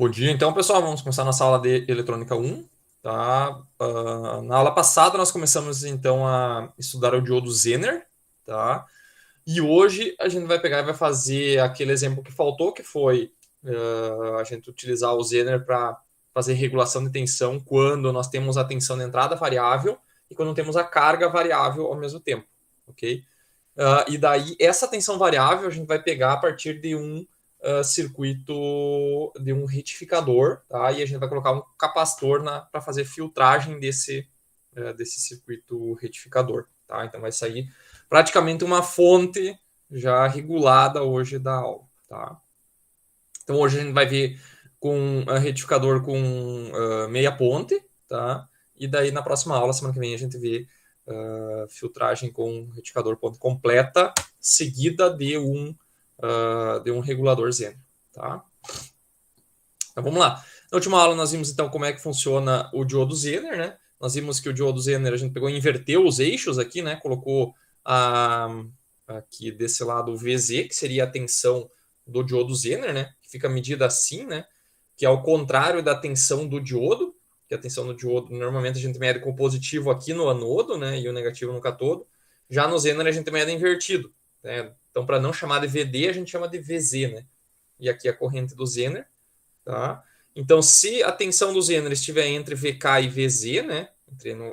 Bom dia, então, pessoal. Vamos começar nossa aula de eletrônica 1, tá? Na aula passada, nós começamos, então, a estudar o diodo Zener, tá? E hoje a gente vai pegar e vai fazer aquele exemplo que faltou, que foi a gente utilizar o Zener para fazer regulação de tensão quando nós temos a tensão de entrada variável e quando temos a carga variável ao mesmo tempo, ok? E daí, essa tensão variável a gente vai pegar a partir de um circuito, de um retificador, tá? E a gente vai colocar um capacitor para fazer filtragem desse circuito retificador, tá? Então, vai sair praticamente uma fonte já regulada hoje da aula, tá? Então, hoje a gente vai ver com retificador com meia ponte, tá? E daí, na próxima aula, semana que vem, a gente vê filtragem com retificador ponte completa, seguida de um regulador Zener, tá? Então, vamos lá. Na última aula, nós vimos, então, como é que funciona o diodo Zener, né? Nós vimos que o diodo Zener, a gente pegou e inverteu os eixos aqui, né? Colocou aqui desse lado o VZ, que seria a tensão do diodo Zener, né? Que fica medida assim, né? Que é ao contrário da tensão do diodo, que a tensão do diodo, normalmente a gente mede com o positivo aqui no anodo, né? E o negativo no catodo. Já no Zener, a gente mede invertido, né? Então, para não chamar de VD, a gente chama de VZ, né? E aqui a corrente do Zener, tá? Então, se a tensão do Zener estiver entre VK e VZ, né?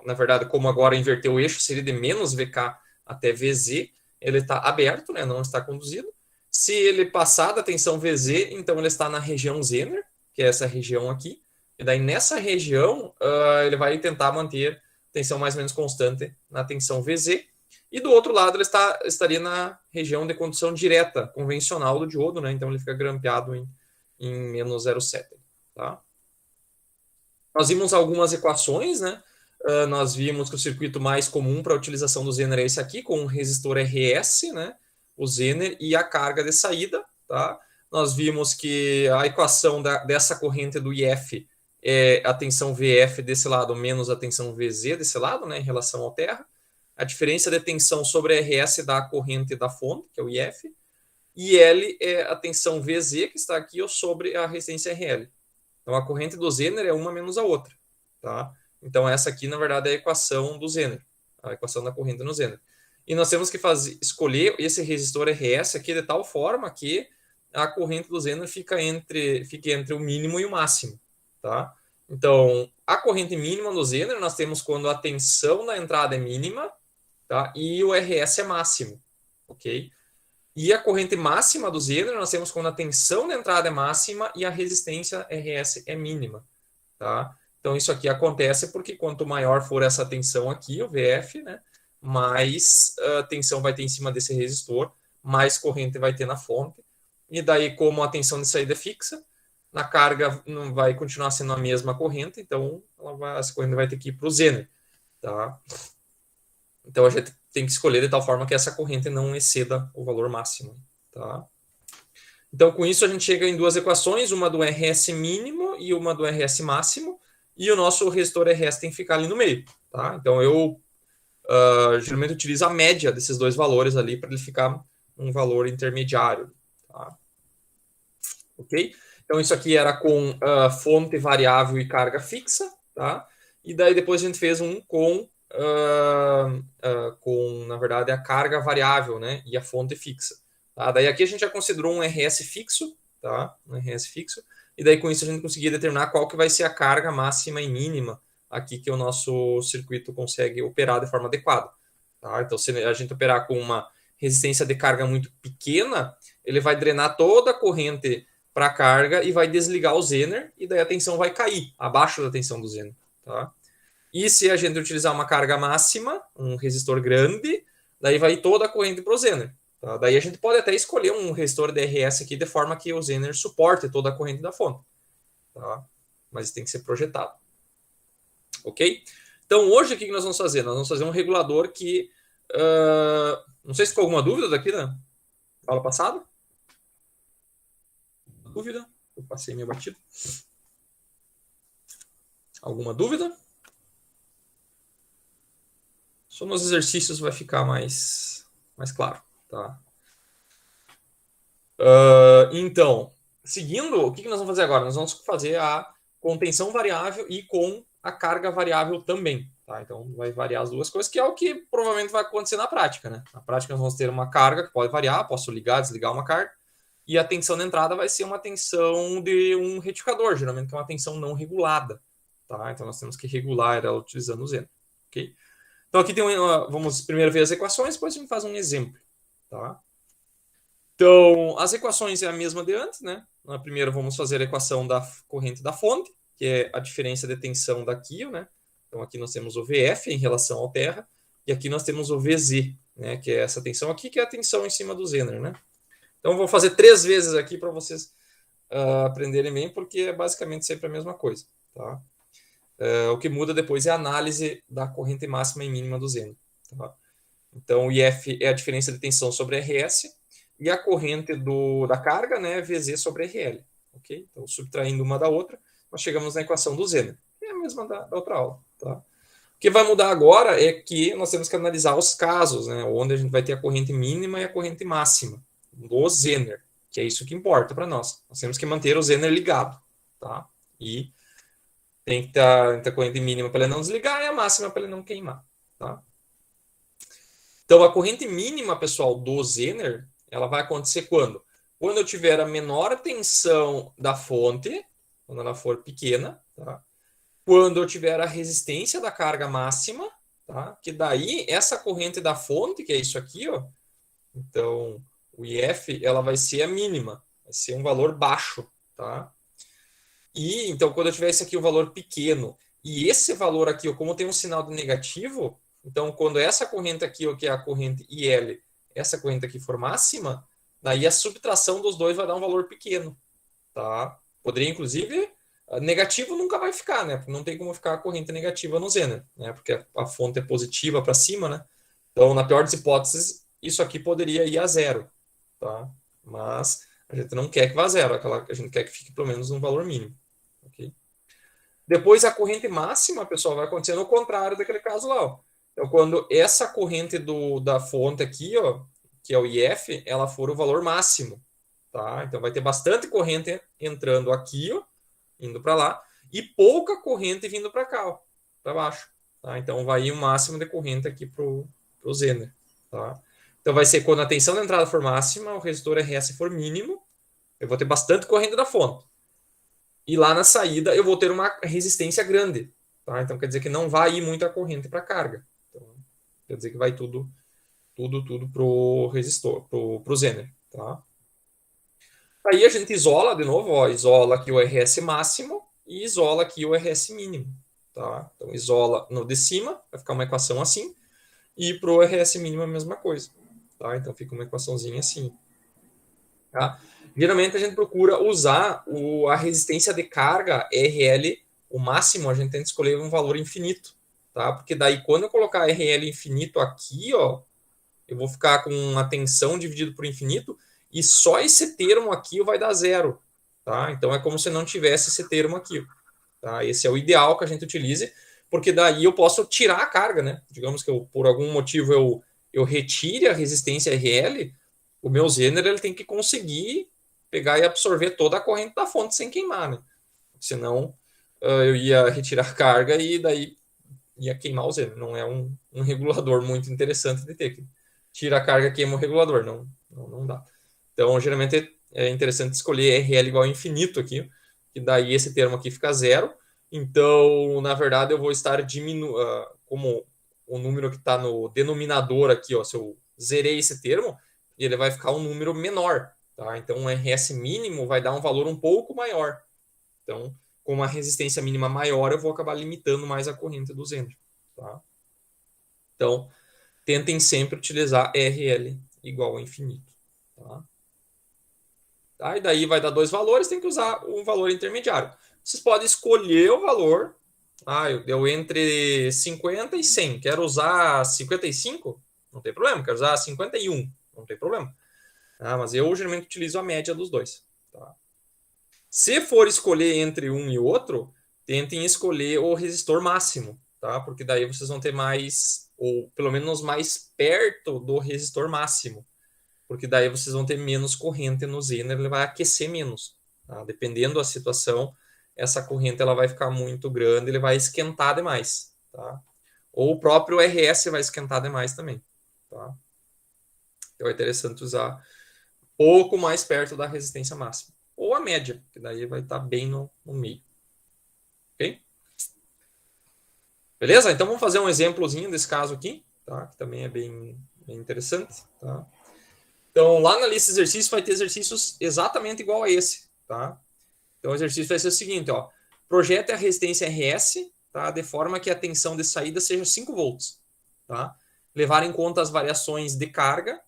Na verdade, como agora inverteu o eixo, seria de menos VK até VZ, ele está aberto, né? Não está conduzido. Se ele passar da tensão VZ, então ele está na região Zener, que é essa região aqui. E daí, nessa região, ele vai tentar manter tensão mais ou menos constante na tensão VZ. E do outro lado, ele estaria na região de condução direta, convencional do diodo, né? Então ele fica grampeado em menos 0,7. Tá? Nós vimos algumas equações, né? Nós vimos que o circuito mais comum para a utilização do Zener é esse aqui, com o resistor RS, né? O Zener e a carga de saída, tá? Nós vimos que a equação dessa corrente do IF é a tensão VF desse lado menos a tensão VZ desse lado, né? Em relação ao terra. A diferença de tensão sobre a RS dá a corrente da fonte, que é o IF, e L é a tensão VZ, que está aqui, sobre a resistência RL. Então, a corrente do Zener é uma menos a outra, tá? Então, essa aqui, na verdade, é a equação do Zener, a equação da corrente no Zener. E nós temos que escolher esse resistor RS aqui de tal forma que a corrente do Zener fique entre o mínimo e o máximo, tá? Então, a corrente mínima do Zener nós temos quando a tensão na entrada é mínima, tá? E o RS é máximo, ok? E a corrente máxima do Zener nós temos quando a tensão da entrada é máxima e a resistência RS é mínima, tá? Então isso aqui acontece porque quanto maior for essa tensão aqui, o VF, né, mais tensão vai ter em cima desse resistor, mais corrente vai ter na fonte. E daí, como a tensão de saída é fixa, na carga não vai continuar sendo a mesma corrente, então essa corrente vai ter que ir para o Zener, tá? Então a gente tem que escolher de tal forma que essa corrente não exceda o valor máximo, tá? Então, com isso, a gente chega em duas equações, uma do RS mínimo e uma do RS máximo, e o nosso resistor RS tem que ficar ali no meio, tá? Então, eu geralmente utilizo a média desses dois valores ali para ele ficar um valor intermediário, tá? Ok? Então, isso aqui era com fonte variável e carga fixa, tá? E daí depois a gente fez um com, na verdade, a carga variável, né? E a fonte fixa. Tá? Daí aqui a gente já considerou um RS fixo, tá? Um RS fixo. E daí com isso a gente conseguia determinar qual que vai ser a carga máxima e mínima aqui que o nosso circuito consegue operar de forma adequada. Tá? Então, se a gente operar com uma resistência de carga muito pequena, ele vai drenar toda a corrente para a carga e vai desligar o Zener, e daí a tensão vai cair abaixo da tensão do Zener. Tá? E se a gente utilizar uma carga máxima, um resistor grande, daí vai toda a corrente para o Zener. Tá? Daí a gente pode até escolher um resistor DRS aqui de forma que o Zener suporte toda a corrente da fonte. Tá? Mas tem que ser projetado. Ok? Então hoje o que nós vamos fazer? Nós vamos fazer um regulador que... não sei se ficou alguma dúvida daqui na aula passada. Dúvida? Eu passei meio batido. Alguma dúvida? Só nos exercícios vai ficar mais claro. Tá? Então, seguindo, o que nós vamos fazer agora? Nós vamos fazer a contenção variável e com a carga variável também. Tá? Então, vai variar as duas coisas, que é o que provavelmente vai acontecer na prática. Né? Na prática, nós vamos ter uma carga que pode variar, posso ligar, desligar uma carga, e a tensão de entrada vai ser uma tensão de um retificador, geralmente que é uma tensão não regulada. Tá? Então, nós temos que regular ela utilizando o Zener. Okay? Então, aqui tem vamos primeiro ver as equações, depois a gente faz um exemplo. Tá? Então, as equações é a mesma de antes, né? Na primeira, vamos fazer a equação da corrente da fonte, que é a diferença de tensão daqui, né? Então, aqui nós temos o VF em relação ao terra, e aqui nós temos o VZ, né? Que é essa tensão aqui, que é a tensão em cima do Zener, né? Então, vou fazer 3 vezes aqui para vocês aprenderem bem, porque é basicamente sempre a mesma coisa, tá? O que muda depois é a análise da corrente máxima e mínima do Zener, tá? Então, o IF é a diferença de tensão sobre RS, e a corrente da carga, né, VZ sobre RL. Ok? Então, subtraindo uma da outra, nós chegamos na equação do Zener. É a mesma da outra aula. Tá? O que vai mudar agora é que nós temos que analisar os casos, né, onde a gente vai ter a corrente mínima e a corrente máxima do Zener, que é isso que importa para nós. Nós temos que manter o Zener ligado. Tá? E tem que ter a corrente mínima para ele não desligar e a máxima para ele não queimar. Tá? Então, a corrente mínima, pessoal, do Zener, ela vai acontecer quando? Quando eu tiver a menor tensão da fonte, quando ela for pequena, tá? Quando eu tiver a resistência da carga máxima, tá? Que daí, essa corrente da fonte, que é isso aqui, ó, então, o IF, ela vai ser a mínima, vai ser um valor baixo, tá? E, então, quando eu tiver esse aqui, o valor pequeno, e esse valor aqui, ó, como tem um sinal de negativo, então, quando essa corrente aqui, ó, que é a corrente IL, essa corrente aqui for máxima, daí a subtração dos dois vai dar um valor pequeno, tá? Poderia, inclusive, negativo nunca vai ficar, né? Porque não tem como ficar a corrente negativa no Zener, né? Porque a fonte é positiva para cima, né? Então, na pior das hipóteses, isso aqui poderia ir a zero, tá? Mas a gente não quer que vá a zero, a gente quer que fique pelo menos um valor mínimo, ok? Depois, a corrente máxima, pessoal, vai acontecer no contrário daquele caso lá, ó. Então, quando essa corrente da fonte aqui, ó, que é o IF, ela for o valor máximo, tá? Então, vai ter bastante corrente entrando aqui, ó, indo para lá, e pouca corrente vindo para cá, para baixo, tá? Então, vai ir o máximo de corrente aqui pro Zener, tá? Então, vai ser quando a tensão da entrada for máxima, o resistor RS for mínimo, eu vou ter bastante corrente da fonte. E lá na saída, eu vou ter uma resistência grande, tá? Então, quer dizer que não vai ir muita corrente para a carga. Então, quer dizer que vai tudo pro resistor, pro Zener, tá? Aí a gente isola de novo, ó, isola aqui o RS máximo e isola aqui o RS mínimo, tá? Então isola no de cima, vai ficar uma equação assim, e pro RS mínimo a mesma coisa, tá? Então fica uma equaçãozinha assim, tá? Geralmente a gente procura usar a resistência de carga RL, o máximo a gente tenta escolher um valor infinito, tá? Porque daí quando eu colocar RL infinito aqui, ó, eu vou ficar com a tensão dividido por infinito, e só esse termo aqui vai dar zero. Tá? Então é como se não tivesse esse termo aqui. Tá? Esse é o ideal que a gente utilize, porque daí eu posso tirar a carga. Né? Digamos que por algum motivo eu retire a resistência RL, o meu Zener ele tem que conseguir pegar e absorver toda a corrente da fonte sem queimar. Né? Senão eu ia retirar a carga e daí ia queimar o Zener. Não é um regulador muito interessante de ter. Tira a carga, queima o regulador. Não dá. Então, geralmente é interessante escolher RL igual a infinito aqui, que daí esse termo aqui fica zero. Então, na verdade, eu vou estar diminuindo, como o número que está no denominador aqui, ó, se eu zerei esse termo, ele vai ficar um número menor. Tá? Então, um RS mínimo vai dar um valor um pouco maior. Então, com uma resistência mínima maior, eu vou acabar limitando mais a corrente do Zener. Tá? Então, tentem sempre utilizar RL igual a infinito. Tá? Tá? E daí vai dar dois valores, tem que usar um valor intermediário. Vocês podem escolher o valor. Eu entre 50 e 100. Quero usar 55? Não tem problema. Quero usar 51? Não tem problema. Mas eu geralmente utilizo a média dos dois. Tá? Se for escolher entre um e outro, tentem escolher o resistor máximo, tá? Porque daí vocês vão ter mais, ou pelo menos mais perto do resistor máximo. Porque daí vocês vão ter menos corrente no Zener, ele vai aquecer menos. Tá? Dependendo da situação, essa corrente ela vai ficar muito grande, ele vai esquentar demais. Tá? Ou o próprio RS vai esquentar demais também. Tá? Então é interessante usar pouco mais perto da resistência máxima. Ou a média, que daí vai estar bem no meio. Ok? Beleza? Então vamos fazer um exemplozinho desse caso aqui, tá? Que também é bem interessante. Tá? Então lá na lista de exercícios vai ter exercícios exatamente igual a esse. Tá? Então o exercício vai ser o seguinte, ó. Projete a resistência RS, tá? De forma que a tensão de saída seja 5 volts. Tá? Levar em conta as variações de carga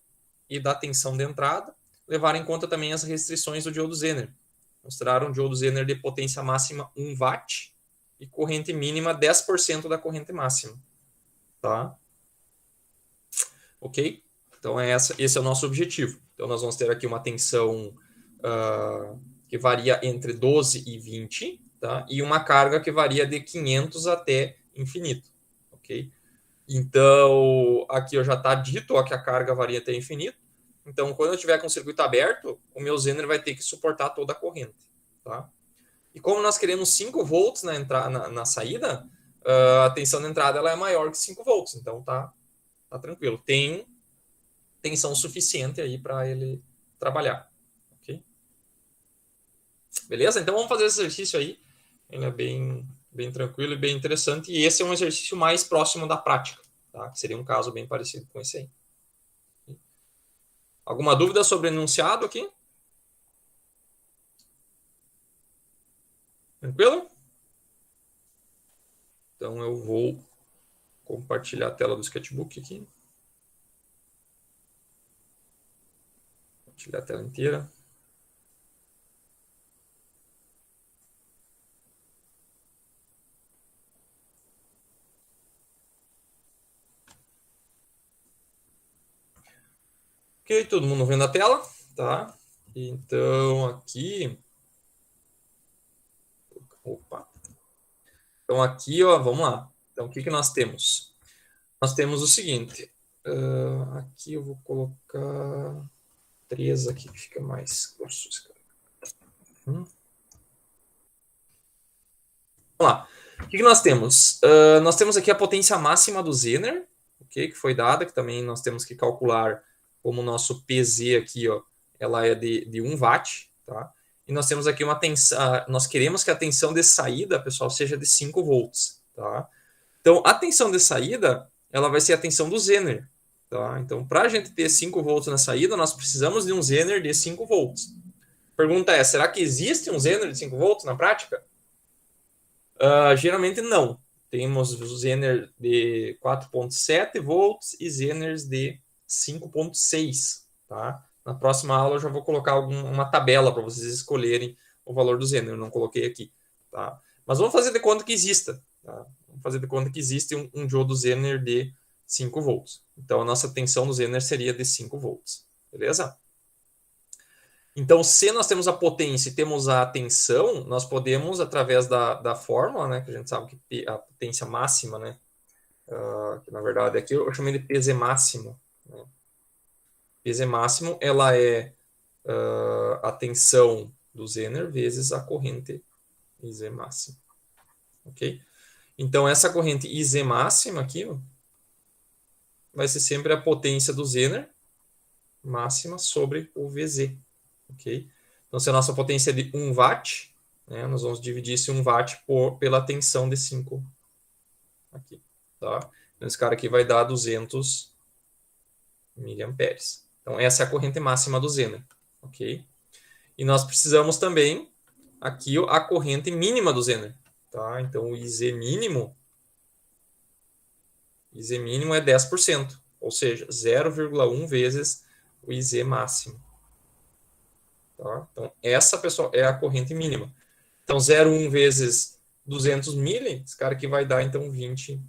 e da tensão de entrada. Levar em conta também as restrições do diodo Zener. Mostrar um diodo Zener de potência máxima 1 watt e corrente mínima 10% da corrente máxima. Tá? Ok? Então esse é o nosso objetivo. Então nós vamos ter aqui uma tensão que varia entre 12 e 20, tá? E uma carga que varia de 500 até infinito. Ok? Então aqui já está dito ó, que a carga varia até infinito. Então quando eu tiver com o circuito aberto, o meu Zener vai ter que suportar toda a corrente. Tá? E como nós queremos 5 volts na saída, a tensão de entrada ela é maior que 5 volts. Então tá tranquilo. Tem tensão suficiente aí para ele trabalhar. Okay? Beleza? Então vamos fazer esse exercício aí. Ele é bem tranquilo e bem interessante. E esse é um exercício mais próximo da prática. Tá? Que seria um caso bem parecido com esse aí. Alguma dúvida sobre o enunciado aqui? Tranquilo? Então eu vou compartilhar a tela do sketchbook aqui. Compartilhar a tela inteira. Ok, todo mundo vendo a tela, tá? Então aqui... Opa! Então aqui, ó, vamos lá. Então o que nós temos? Nós temos o seguinte. Aqui eu vou colocar 3 aqui, que fica mais grosso. Vamos lá. O que nós temos? Nós temos aqui a potência máxima do Zener, okay, que foi dada, que também nós temos que calcular como o nosso PZ aqui, ó, ela é de 1 watt, tá? E nós temos aqui uma tensão, nós queremos que a tensão de saída, pessoal, seja de 5 volts, tá? Então, a tensão de saída, ela vai ser a tensão do Zener, tá? Então, para a gente ter 5 volts na saída, nós precisamos de um Zener de 5 volts. Pergunta é, será que existe um Zener de 5 volts na prática? Geralmente não. Temos o Zener de 4.7 volts e Zeners de 5.6, tá? Na próxima aula eu já vou colocar uma tabela para vocês escolherem o valor do Zener, eu não coloquei aqui, tá? Mas vamos fazer de conta que exista, tá? Vamos fazer de conta que existe um diodo Zener de 5 volts. Então a nossa tensão do Zener seria de 5 volts, beleza? Então, se nós temos a potência e temos a tensão, nós podemos, através da fórmula, né, que a gente sabe que a potência máxima, né, que na verdade aqui eu chamei de PZ máximo. Né? PZ máximo, ela é a tensão do Zener vezes a corrente IZ máxima. Ok? Então, essa corrente IZ máxima aqui ó, vai ser sempre a potência do Zener máxima sobre o VZ. Ok? Então, se a nossa potência é de 1 watt, né, nós vamos dividir esse 1 watt pela tensão de 5 aqui. Tá? Então, esse cara aqui vai dar 200 miliamperes. Então, essa é a corrente máxima do Zener. Ok? E nós precisamos também aqui a corrente mínima do Zener. Tá? Então, o IZ mínimo é 10%, ou seja, 0,1 vezes o IZ máximo. Tá? Então, essa, pessoal, é a corrente mínima. Então, 0,1 vezes 200 mili, esse cara aqui vai dar, então, 20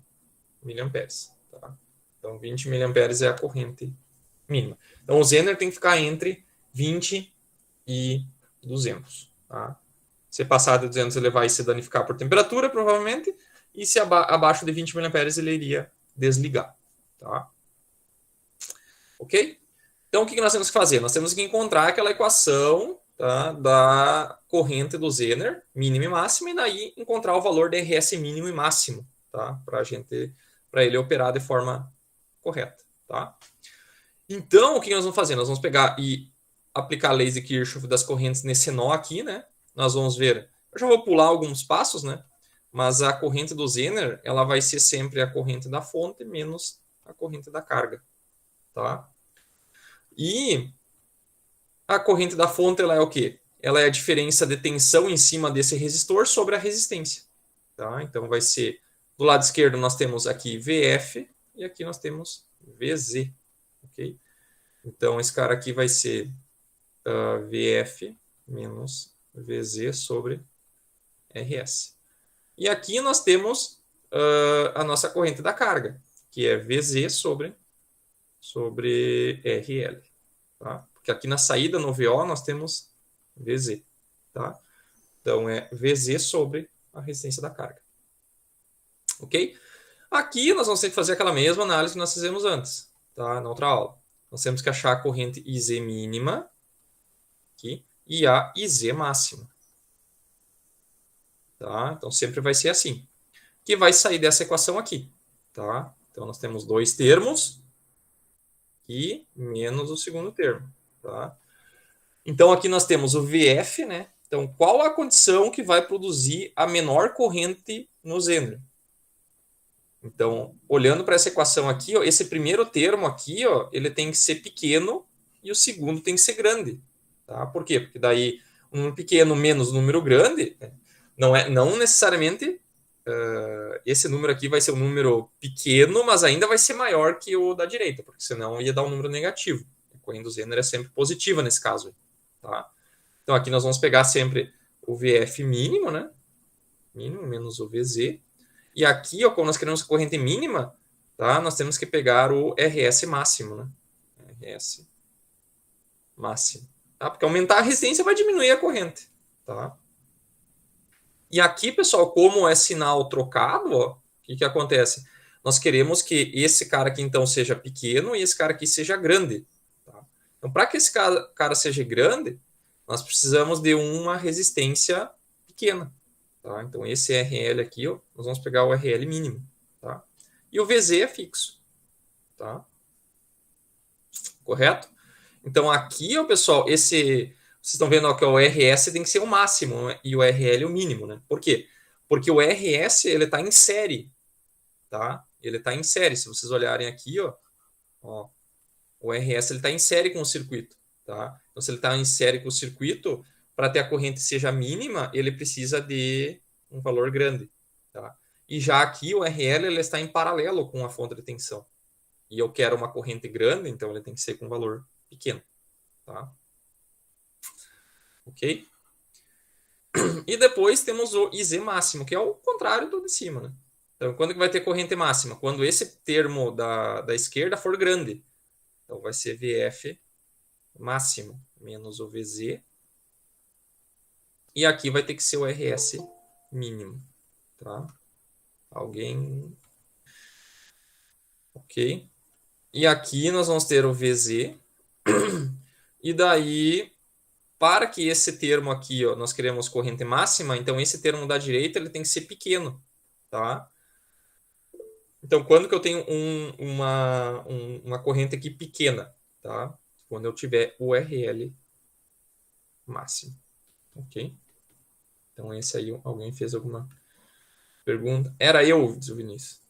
miliamperes. Tá? Então, 20 miliamperes é a corrente mínima. Então, o Zener tem que ficar entre 20 e 200. Tá? Se passar de 200, ele vai se danificar por temperatura, provavelmente, e se abaixo de 20 miliamperes, ele iria desligar. Tá? Ok? Então, o que nós temos que fazer? Nós temos que encontrar aquela equação, tá, da corrente do Zener, mínima e máxima, e daí encontrar o valor de RS mínimo e máximo, tá, para ele operar de forma correta, tá? Então, o que nós vamos fazer? Nós vamos pegar e aplicar a lei de Kirchhoff das correntes nesse nó aqui, né? Nós vamos ver. Eu já vou pular alguns passos, né? Mas a corrente do Zener, ela vai ser sempre a corrente da fonte menos a corrente da carga, tá? E a corrente da fonte, ela é o quê? Ela é a diferença de tensão em cima desse resistor sobre a resistência, tá? Então vai ser do lado esquerdo nós temos aqui VF e aqui nós temos VZ, ok? Então esse cara aqui vai ser VF menos VZ sobre RS. E aqui nós temos a nossa corrente da carga, que é VZ sobre RL. Tá? Porque aqui na saída no VO nós temos VZ. Tá? Então é VZ sobre a resistência da carga. Ok? Aqui nós vamos ter que fazer aquela mesma análise que nós fizemos antes, tá? Na outra aula. Nós temos que achar a corrente IZ mínima aqui, e a IZ máxima. Tá? Então sempre vai ser assim. Que vai sair dessa equação aqui. Tá? Então nós temos dois termos e menos o segundo termo. Tá? Então aqui nós temos o VF, né? Então qual a condição que vai produzir a menor corrente no Zener? Então, olhando para essa equação aqui, ó, esse primeiro termo aqui, ó, ele tem que ser pequeno e o segundo tem que ser grande. Tá? Por quê? Porque daí um número pequeno menos um número grande, né? Não necessariamente esse número aqui vai ser um número pequeno, mas ainda vai ser maior que o da direita, porque senão ia dar um número negativo. A corrente do Zener é sempre positiva nesse caso. Tá? Então aqui nós vamos pegar sempre o VF mínimo, né? Mínimo menos o VZ. E aqui, ó, como nós queremos corrente mínima, tá? Nós temos que pegar o RS máximo, né? RS máximo. Tá? Porque aumentar a resistência vai diminuir a corrente. Tá? E aqui, pessoal, como é sinal trocado, ó, o que acontece? Nós queremos que esse cara aqui, então, seja pequeno e esse cara aqui seja grande. Tá? Então, para que esse cara seja grande, nós precisamos de uma resistência pequena. Tá? Então, esse RL aqui, ó, nós vamos pegar o RL mínimo. Tá? E o VZ é fixo. Tá? Correto? Então, aqui, ó, pessoal, vocês estão vendo ó, que o RS tem que ser o máximo, né? E o RL o mínimo. Né? Por quê? Porque o RS está em série. Tá? Ele está em série. Se vocês olharem aqui, ó, o RS está em série com o circuito. Tá? Então, se ele está em série com o circuito, para ter a corrente seja mínima, ele precisa de um valor grande. Tá? E já aqui o RL ele está em paralelo com a fonte de tensão. E eu quero uma corrente grande, então ele tem que ser com um valor pequeno. Tá? Ok? E depois temos o IZ máximo, que é o contrário do de cima. Né? Então, quando que vai ter corrente máxima? Quando esse termo da esquerda for grande. Então, vai ser VF máximo menos o VZ. E aqui vai ter que ser o RS mínimo. Tá? Alguém... Ok. E aqui nós vamos ter o VZ. E daí, para que esse termo aqui, ó, nós queremos corrente máxima, então esse termo da direita ele tem que ser pequeno. Tá? Então, quando que eu tenho uma corrente aqui pequena? Tá? Quando eu tiver o RL máximo. Ok? Então, esse aí, alguém fez alguma pergunta? Era eu, diz o Vinícius.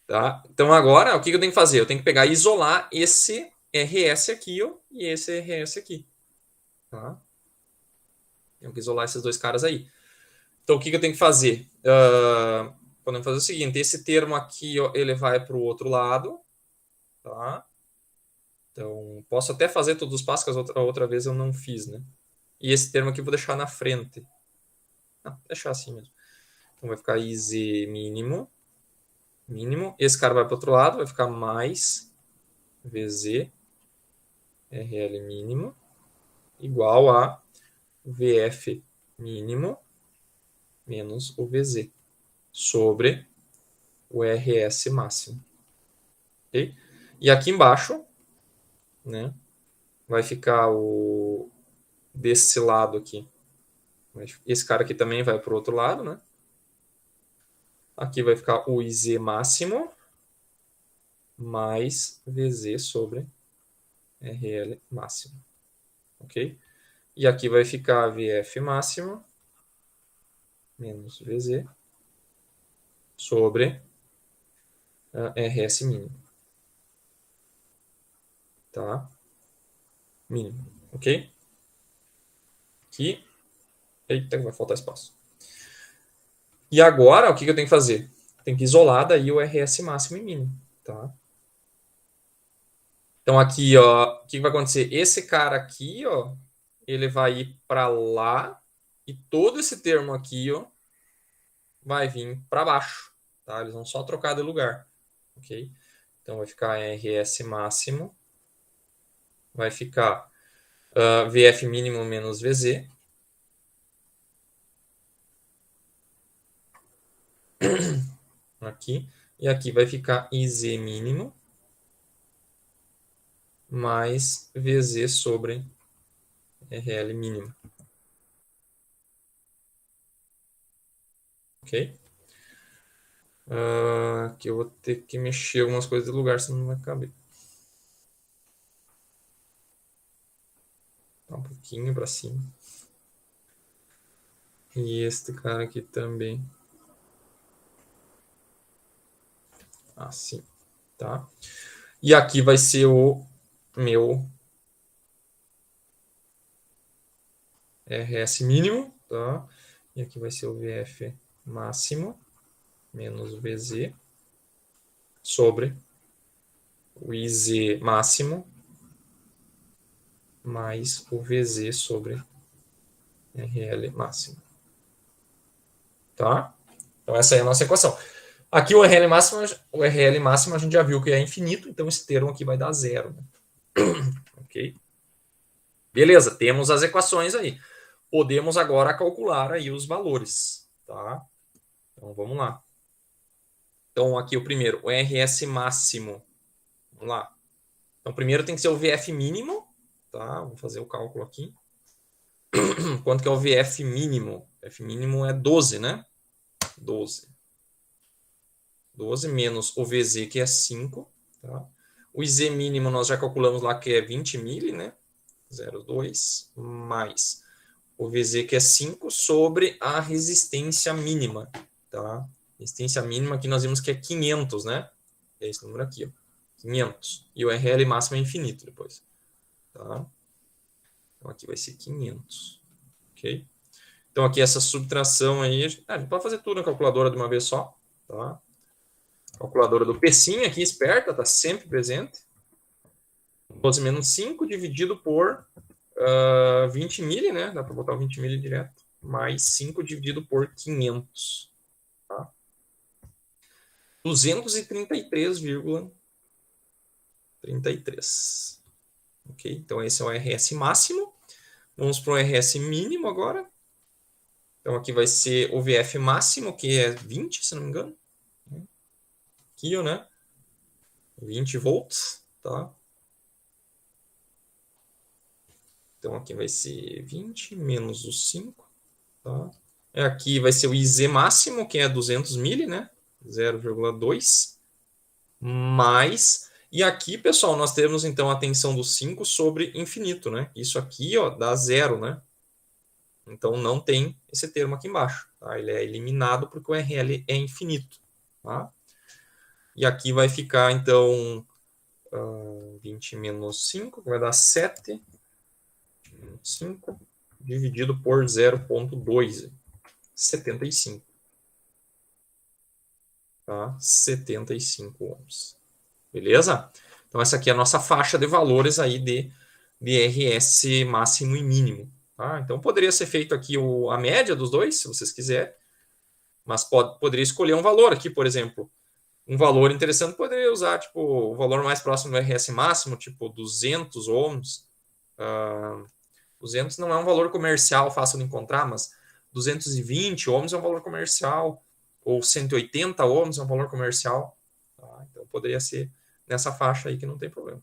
Tá? Então, agora, o que eu tenho que fazer? Eu tenho que pegar e isolar esse RS aqui ó, e esse RS aqui. Tá? Tenho que isolar esses dois caras aí. Então, o que eu tenho que fazer? Podemos fazer o seguinte, esse termo aqui ó, ele vai para o outro lado. Tá? Então, posso até fazer todos os passos que a outra vez eu não fiz, né? E esse termo aqui eu vou deixar na frente. Não, deixar assim mesmo. Então, vai ficar IZ mínimo. Mínimo. Esse cara vai para o outro lado, vai ficar mais VZ RL mínimo igual a VF mínimo menos o VZ sobre o RS máximo. Okay? E aqui embaixo, né, vai ficar o desse lado aqui. Esse cara aqui também vai para o outro lado, né? Aqui vai ficar o IZ máximo mais VZ sobre RL máximo. Ok? E aqui vai ficar VF máximo menos VZ sobre RS mínimo. Tá? Mínimo. Ok? Aqui. Eita, vai faltar espaço. E agora, o que eu tenho que fazer? Tem que isolar daí o RS máximo e mínimo. Tá? Então aqui, ó, o que vai acontecer? Esse cara aqui, ó, ele vai ir para lá e todo esse termo aqui, ó, vai vir para baixo, tá? Eles vão só trocar de lugar, ok? Então vai ficar RS máximo, vai ficar VF mínimo menos VZ. Aqui. E aqui vai ficar IZ mínimo mais VZ sobre RL mínimo. Ok? Aqui eu vou ter que mexer algumas coisas de lugar, senão não vai caber. Tá um pouquinho para cima. E este cara aqui também. Assim, tá? E aqui vai ser o meu RS mínimo, tá? E aqui vai ser o VF máximo menos o VZ sobre o IZ máximo mais o VZ sobre RL máximo. Tá? Então essa é a nossa equação. Aqui o RL máximo a gente já viu que é infinito, então esse termo aqui vai dar zero. Né? Ok? Beleza, temos as equações aí. Podemos agora calcular aí os valores. Tá? Então vamos lá. Então aqui o primeiro, o RS máximo. Vamos lá. Então primeiro tem que ser o VF mínimo. Tá? Vou fazer o cálculo aqui. Quanto que é o VF mínimo? VF mínimo é 12, né? 12. 12 menos o VZ, que é 5. Tá? O IZ mínimo nós já calculamos lá que é 20 mili, né? 0,2 mais o VZ, que é 5, sobre a resistência mínima. Tá? Resistência mínima que nós vimos que é 500, né? É esse número aqui, ó. 500. E o RL máximo é infinito depois. Tá? Então aqui vai ser 500. Ok? Então aqui essa subtração aí, a gente pode fazer tudo na calculadora de uma vez só. Tá? Calculadora do Pecinho aqui, esperta, está sempre presente. 12 menos 5 dividido por 20 mili, né? Dá para botar o 20 mili direto. Mais 5 dividido por 500. Tá? 233,33. Ok? Então esse é o RS máximo. Vamos para o RS mínimo agora. Então aqui vai ser o VF máximo, que é 20, se não me engano. Aqui, né? 20 volts, tá? Então aqui vai ser 20 menos os 5, tá? Aqui vai ser o IZ máximo, que é 200 mili, né? 0,2 mais... E aqui, pessoal, nós temos então a tensão do 5 sobre infinito, né? Isso aqui, ó, dá zero, né? Então não tem esse termo aqui embaixo, tá? Ele é eliminado porque o RL é infinito, tá? E aqui vai ficar, então, 20 menos 5, que vai dar 7, 5, dividido por 0,2, 75. Tá? 75 ohms. Beleza? Então essa aqui é a nossa faixa de valores aí de RS máximo e mínimo. Tá? Então poderia ser feito aqui a média dos dois, se vocês quiserem, mas poderia escolher um valor aqui, por exemplo. Um valor interessante poderia usar tipo, o valor mais próximo do RS máximo, tipo 200 ohms. 200 não é um valor comercial fácil de encontrar, mas 220 ohms é um valor comercial, ou 180 ohms é um valor comercial. Tá? Então poderia ser nessa faixa aí que não tem problema.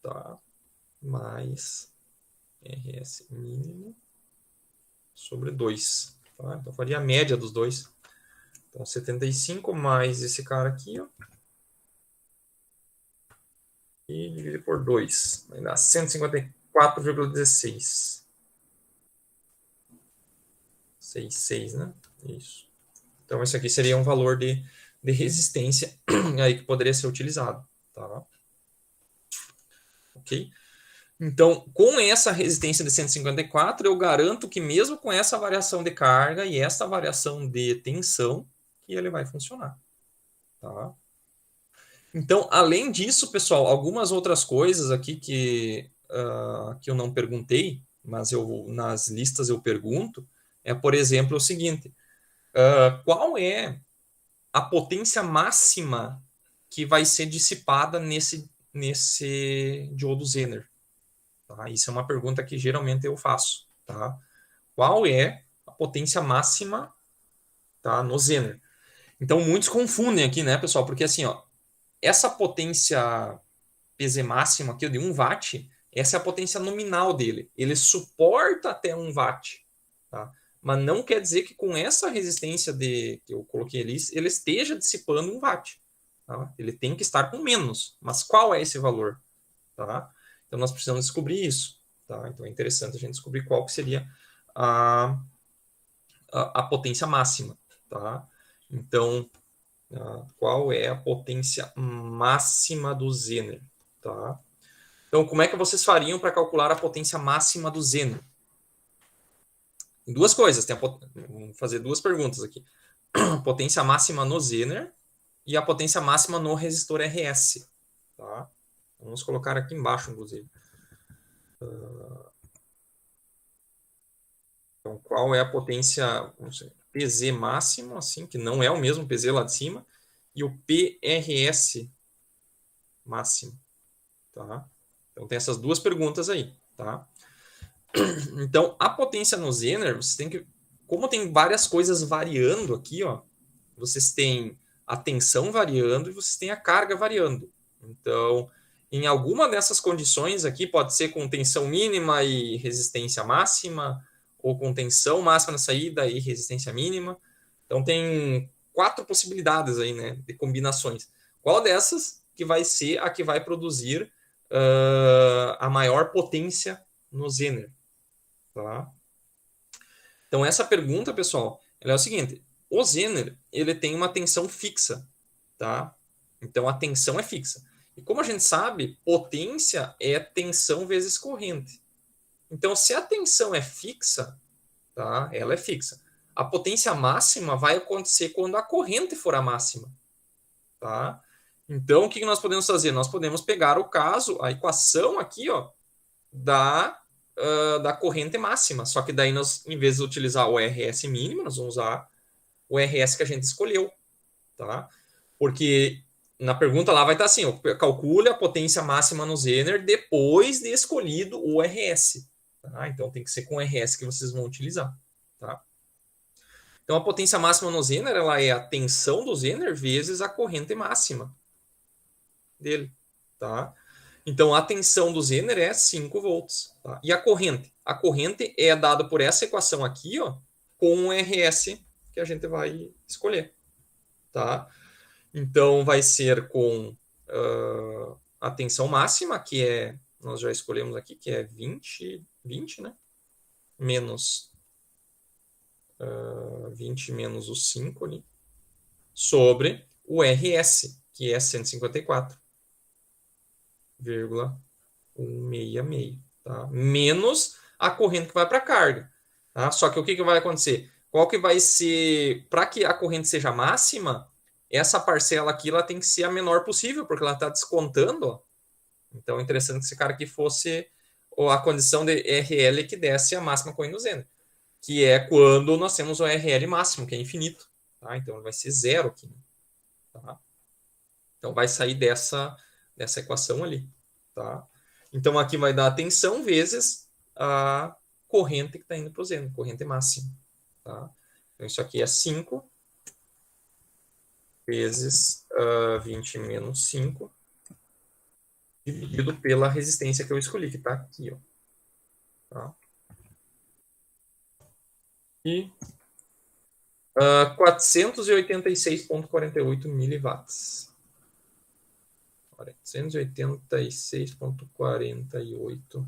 Tá? Mas RS mínimo sobre 2. Tá? Então, faria a média dos dois. Então, 75 mais esse cara aqui, ó. E dividir por 2. Vai dar 154,16. 66, né? Isso. Então, esse aqui seria um valor de resistência aí que poderia ser utilizado. Tá? Ok? Então, com essa resistência de 154, eu garanto que mesmo com essa variação de carga e essa variação de tensão, que ele vai funcionar. Tá? Então, além disso, pessoal, algumas outras coisas aqui que eu não perguntei, mas nas listas eu pergunto, é, por exemplo, o seguinte: qual é a potência máxima que vai ser dissipada nesse diodo Zener? Tá? Isso é uma pergunta que geralmente eu faço. Tá? Qual é a potência máxima, tá, no Zener? Então, muitos confundem aqui, né, pessoal? Porque assim, ó, essa potência PZ máximo aqui de 1 watt, essa é a potência nominal dele. Ele suporta até 1 watt. Tá? Mas não quer dizer que com essa resistência que eu coloquei ali, ele esteja dissipando 1 watt. Tá? Ele tem que estar com menos. Mas qual é esse valor? Tá? Então nós precisamos descobrir isso. Tá? Então é interessante a gente descobrir qual que seria a potência máxima. Tá? Então, qual é a potência máxima do Zener? Tá? Então, como é que vocês fariam para calcular a potência máxima do Zener? Duas coisas. Vamos fazer duas perguntas aqui. A potência máxima no Zener e a potência máxima no resistor RS. Tá? Vamos colocar aqui embaixo, inclusive. Então, qual é a potência PZ máximo, assim, que não é o mesmo PZ lá de cima, e o PRS máximo. Tá? Então, tem essas duas perguntas aí. Tá? Então, a potência no Zener, você tem que... Como tem várias coisas variando aqui, ó, vocês têm a tensão variando e vocês têm a carga variando. Então, em alguma dessas condições aqui, pode ser com tensão mínima e resistência máxima, ou com tensão máxima na saída e resistência mínima. Então, tem 4 possibilidades aí, né, de combinações. Qual dessas que vai ser a que vai produzir a maior potência no Zener? Tá? Então, essa pergunta, pessoal, ela é o seguinte: o Zener, ele tem uma tensão fixa, tá? Então, a tensão é fixa. E como a gente sabe, potência é tensão vezes corrente. Então, se a tensão é fixa, tá? Ela é fixa. A potência máxima vai acontecer quando a corrente for a máxima, tá? Então, o que nós podemos fazer? Nós podemos pegar o caso, a equação aqui, ó, da corrente máxima. Só que daí nós, em vez de utilizar o RS mínimo, nós vamos usar o RS que a gente escolheu, tá? Porque na pergunta lá vai estar assim: calcule a potência máxima no Zener depois de escolhido o RS. Tá? Então tem que ser com o RS que vocês vão utilizar. Tá? Então a potência máxima no Zener, ela é a tensão do Zener vezes a corrente máxima dele. Tá? Então a tensão do Zener é 5 volts. Tá? E a corrente? A corrente é dada por essa equação aqui, ó, com o RS que a gente vai escolher. Tá? Então vai ser com a tensão máxima, que nós já escolhemos aqui, que é 20, né? Menos 20 menos o 5 ali, sobre o RS, que é 154,166, tá? Menos a corrente que vai para a carga. Tá? Só que o que vai acontecer? Qual que vai ser... Para que a corrente seja máxima, essa parcela aqui ela tem que ser a menor possível, porque ela está descontando. Ó. Então, é interessante que esse cara aqui fosse a condição de RL que desse a máxima corrente do Zener, que é quando nós temos o RL máximo, que é infinito. Tá? Então, vai ser zero aqui. Né? Tá? Então, vai sair dessa equação ali. Tá? Então, aqui vai dar a tensão vezes a corrente que está indo para o Zener, corrente máxima. Tá? Então, isso aqui é 5 vezes 20 menos 5, dividido pela resistência que eu escolhi, que está aqui. Ó. Tá? E 486,48 miliwatts. 486,48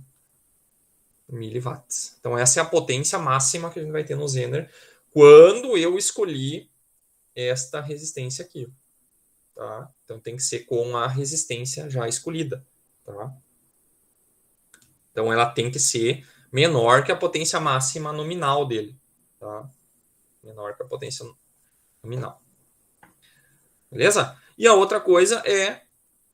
miliwatts. Então, essa é a potência máxima que a gente vai ter no Zener quando eu escolhi esta resistência aqui. Tá? Então, tem que ser com a resistência já escolhida. Tá? Então, ela tem que ser menor que a potência máxima nominal dele. Tá? Menor que a potência nominal. Beleza? E a outra coisa é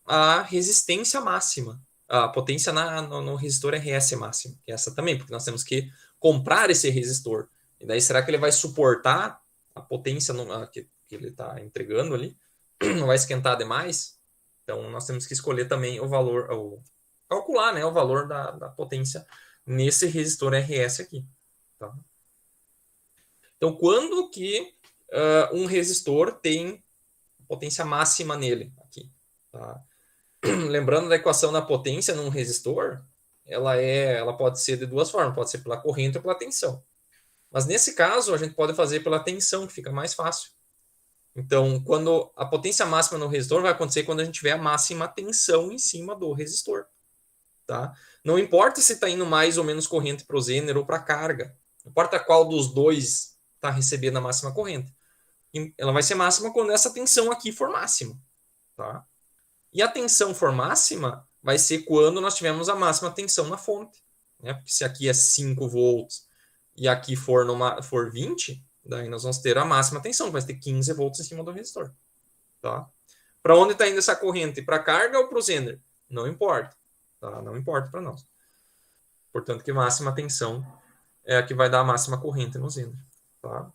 a resistência máxima. A potência no resistor RS máximo. Que é essa também, porque nós temos que comprar esse resistor. E daí, será que ele vai suportar a potência que ele está entregando ali? Não vai esquentar demais? Então, nós temos que escolher também o valor, calcular, né, o valor da potência nesse resistor RS aqui. Tá? Então, quando que um resistor tem potência máxima nele? Aqui. Tá? Lembrando da equação da potência num resistor, ela pode ser de duas formas, pode ser pela corrente ou pela tensão. Mas nesse caso, a gente pode fazer pela tensão, que fica mais fácil. Então, quando a potência máxima no resistor vai acontecer quando a gente tiver a máxima tensão em cima do resistor. Tá? Não importa se está indo mais ou menos corrente para o Zener ou para a carga. Não importa qual dos dois está recebendo a máxima corrente. Ela vai ser máxima quando essa tensão aqui for máxima. Tá? E a tensão for máxima vai ser quando nós tivermos a máxima tensão na fonte. Né? Porque se aqui é 5 volts e aqui for 20, daí nós vamos ter a máxima tensão, vai ter 15 volts em cima do resistor. Tá? Para onde está indo essa corrente? Para a carga ou para o Zener? Não importa. Tá? Não importa para nós. Portanto, que máxima tensão é a que vai dar a máxima corrente no Zener. Tá?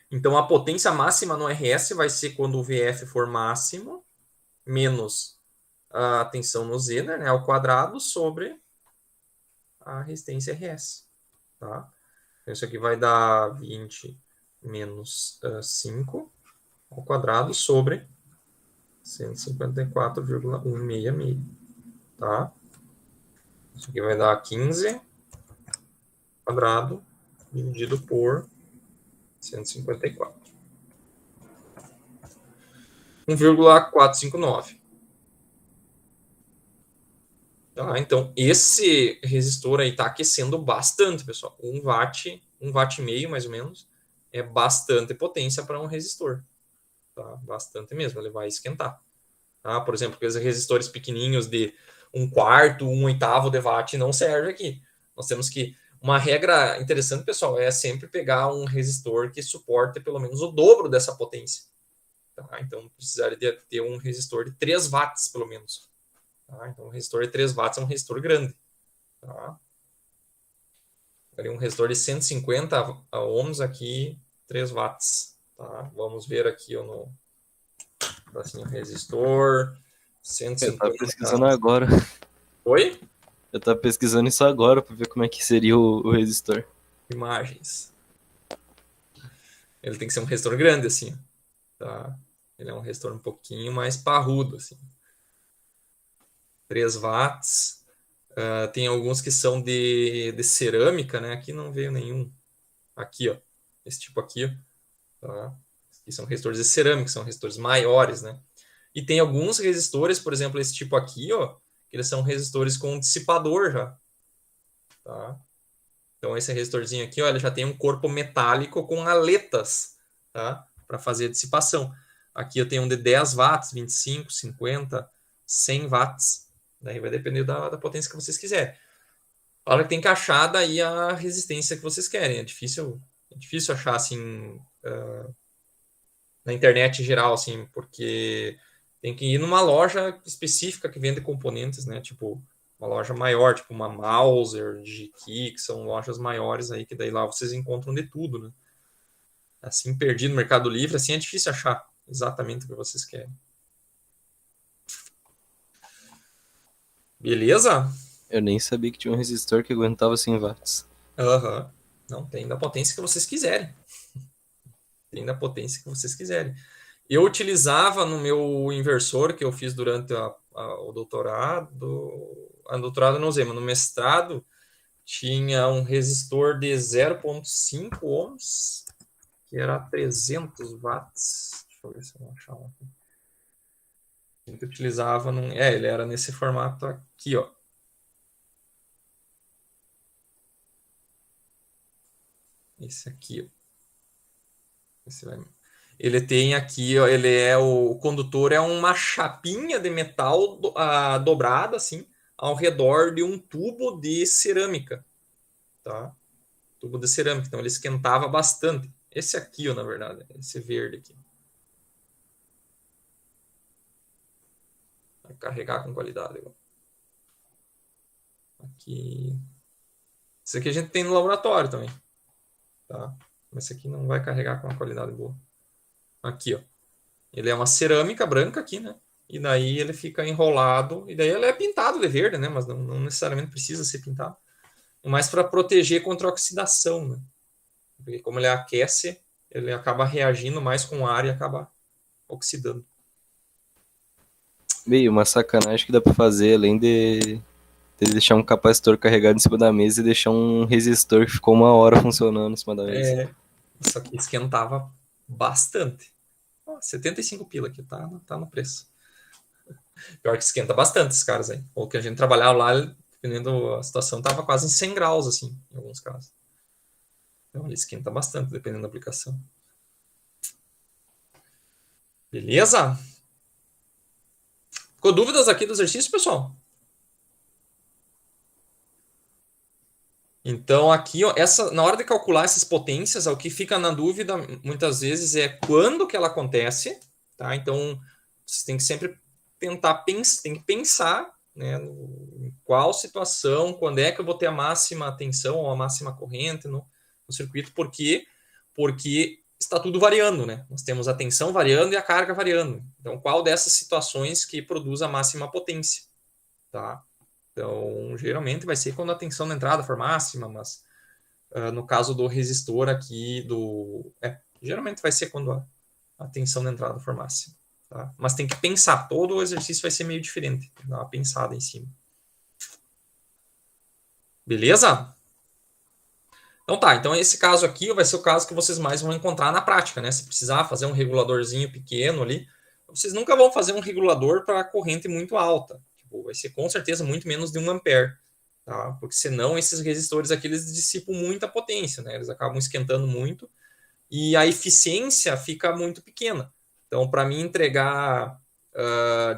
Então, a potência máxima no RS vai ser quando o VF for máximo, menos a tensão no Zener, né, ao quadrado, sobre a resistência RS. Tá? Então, isso aqui vai dar 20 menos 5 ao quadrado sobre 154,166. Tá? Isso aqui vai dar 15 quadrado dividido por 154. 1,459. Tá? Então, esse resistor aí está aquecendo bastante, pessoal. 1 watt, 1 watt e meio, mais ou menos, é bastante potência para um resistor. Tá? Bastante mesmo, ele vai esquentar. Tá? Por exemplo, aqueles resistores pequenininhos de 1/4, 1/8 de watt não serve aqui. Nós temos que... Uma regra interessante, pessoal, é sempre pegar um resistor que suporte pelo menos o dobro dessa potência. Tá? Então, precisaria ter um resistor de 3 watts, pelo menos. Tá? Então, um resistor de 3 watts é um resistor grande. Tá? Um resistor de 150 ohms aqui, 3 watts. Tá? Vamos ver aqui no assim, resistor, Eu tava 150. pesquisando agora. Oi? Eu tava pesquisando isso agora pra ver como é que seria o resistor. Imagens. Ele tem que ser um resistor grande, assim. Tá? Ele é um resistor um pouquinho mais parrudo, assim. 3 watts. Tem alguns que são de cerâmica, né? Aqui não veio nenhum. Aqui, ó. Esse tipo aqui, ó. Tá? Que são resistores de cerâmica, são resistores maiores, né? E tem alguns resistores, por exemplo, esse tipo aqui, ó, que eles são resistores com dissipador já. Tá? Então, esse resistorzinho aqui, ó, ele já tem um corpo metálico com aletas, tá? Para fazer a dissipação. Aqui eu tenho um de 10 watts, 25, 50, 100 watts. Daí vai depender da potência que vocês quiserem. A hora que tem que achar daí a resistência que vocês querem. É difícil achar assim na internet em geral, assim, porque tem que ir numa loja específica que vende componentes, né? Tipo, uma loja maior, tipo uma Mauser, Digiki, que são lojas maiores aí, que daí lá vocês encontram de tudo, né? Assim, perdido no Mercado Livre, assim é difícil achar exatamente o que vocês querem. Beleza? Eu nem sabia que tinha um resistor que aguentava 100 watts. Aham. Não, tem da potência que vocês quiserem. Tem da potência que vocês quiserem. Eu utilizava no meu inversor que eu fiz durante o doutorado, doutorado não usei, mas no mestrado, tinha um resistor de 0,5 ohms, que era 300 watts. Deixa eu ver se eu vou achar um aqui. A gente utilizava ele era nesse formato aqui, ó. Esse aqui, ó. Ele tem aqui, ó, o condutor é uma chapinha de metal dobrada, assim, ao redor de um tubo de cerâmica, tá? Tubo de cerâmica, então ele esquentava bastante. Esse aqui, ó, na verdade, esse verde aqui. Vai carregar com qualidade. Aqui. Esse aqui a gente tem no laboratório também, tá? Mas esse aqui não vai carregar com uma qualidade boa. Aqui, ó. Ele é uma cerâmica branca aqui, né? E daí ele fica enrolado. E daí ele é pintado de verde, né? Mas não necessariamente precisa ser pintado. Mas para proteger contra a oxidação, né? Porque como ele aquece, ele acaba reagindo mais com o ar e acaba oxidando. Meio uma sacanagem que dá pra fazer, além de deixar um capacitor carregado em cima da mesa e deixar um resistor que ficou 1 hora funcionando em cima da mesa. Só que esquentava bastante. 75 pila aqui, tá no preço. Pior que esquenta bastante esses caras aí. Ou que a gente trabalhava lá, dependendo da situação, tava quase em 100 graus, assim, em alguns casos. Então ele esquenta bastante, dependendo da aplicação. Beleza? Ficou dúvidas aqui do exercício, pessoal? Então, aqui, ó, na hora de calcular essas potências, o que fica na dúvida, muitas vezes, é quando que ela acontece, tá? Então, você tem que sempre tem que pensar, né, em qual situação, quando é que eu vou ter a máxima tensão ou a máxima corrente no circuito, porque está tudo variando, né? Nós temos a tensão variando e a carga variando. Então, qual dessas situações que produz a máxima potência, tá? Então, geralmente vai ser quando a tensão na entrada for máxima, mas no caso do resistor aqui, geralmente vai ser quando a tensão na entrada for máxima. Tá? Mas tem que pensar, todo o exercício vai ser meio diferente, dar uma pensada em cima. Beleza? Então tá, então esse caso aqui vai ser o caso que vocês mais vão encontrar na prática, né? Se precisar fazer um reguladorzinho pequeno ali, vocês nunca vão fazer um regulador para corrente muito alta. Vai ser com certeza muito menos de 1 ampere, tá? Porque senão esses resistores aqui eles dissipam muita potência, né? Eles acabam esquentando muito e a eficiência fica muito pequena. Então, para mim entregar,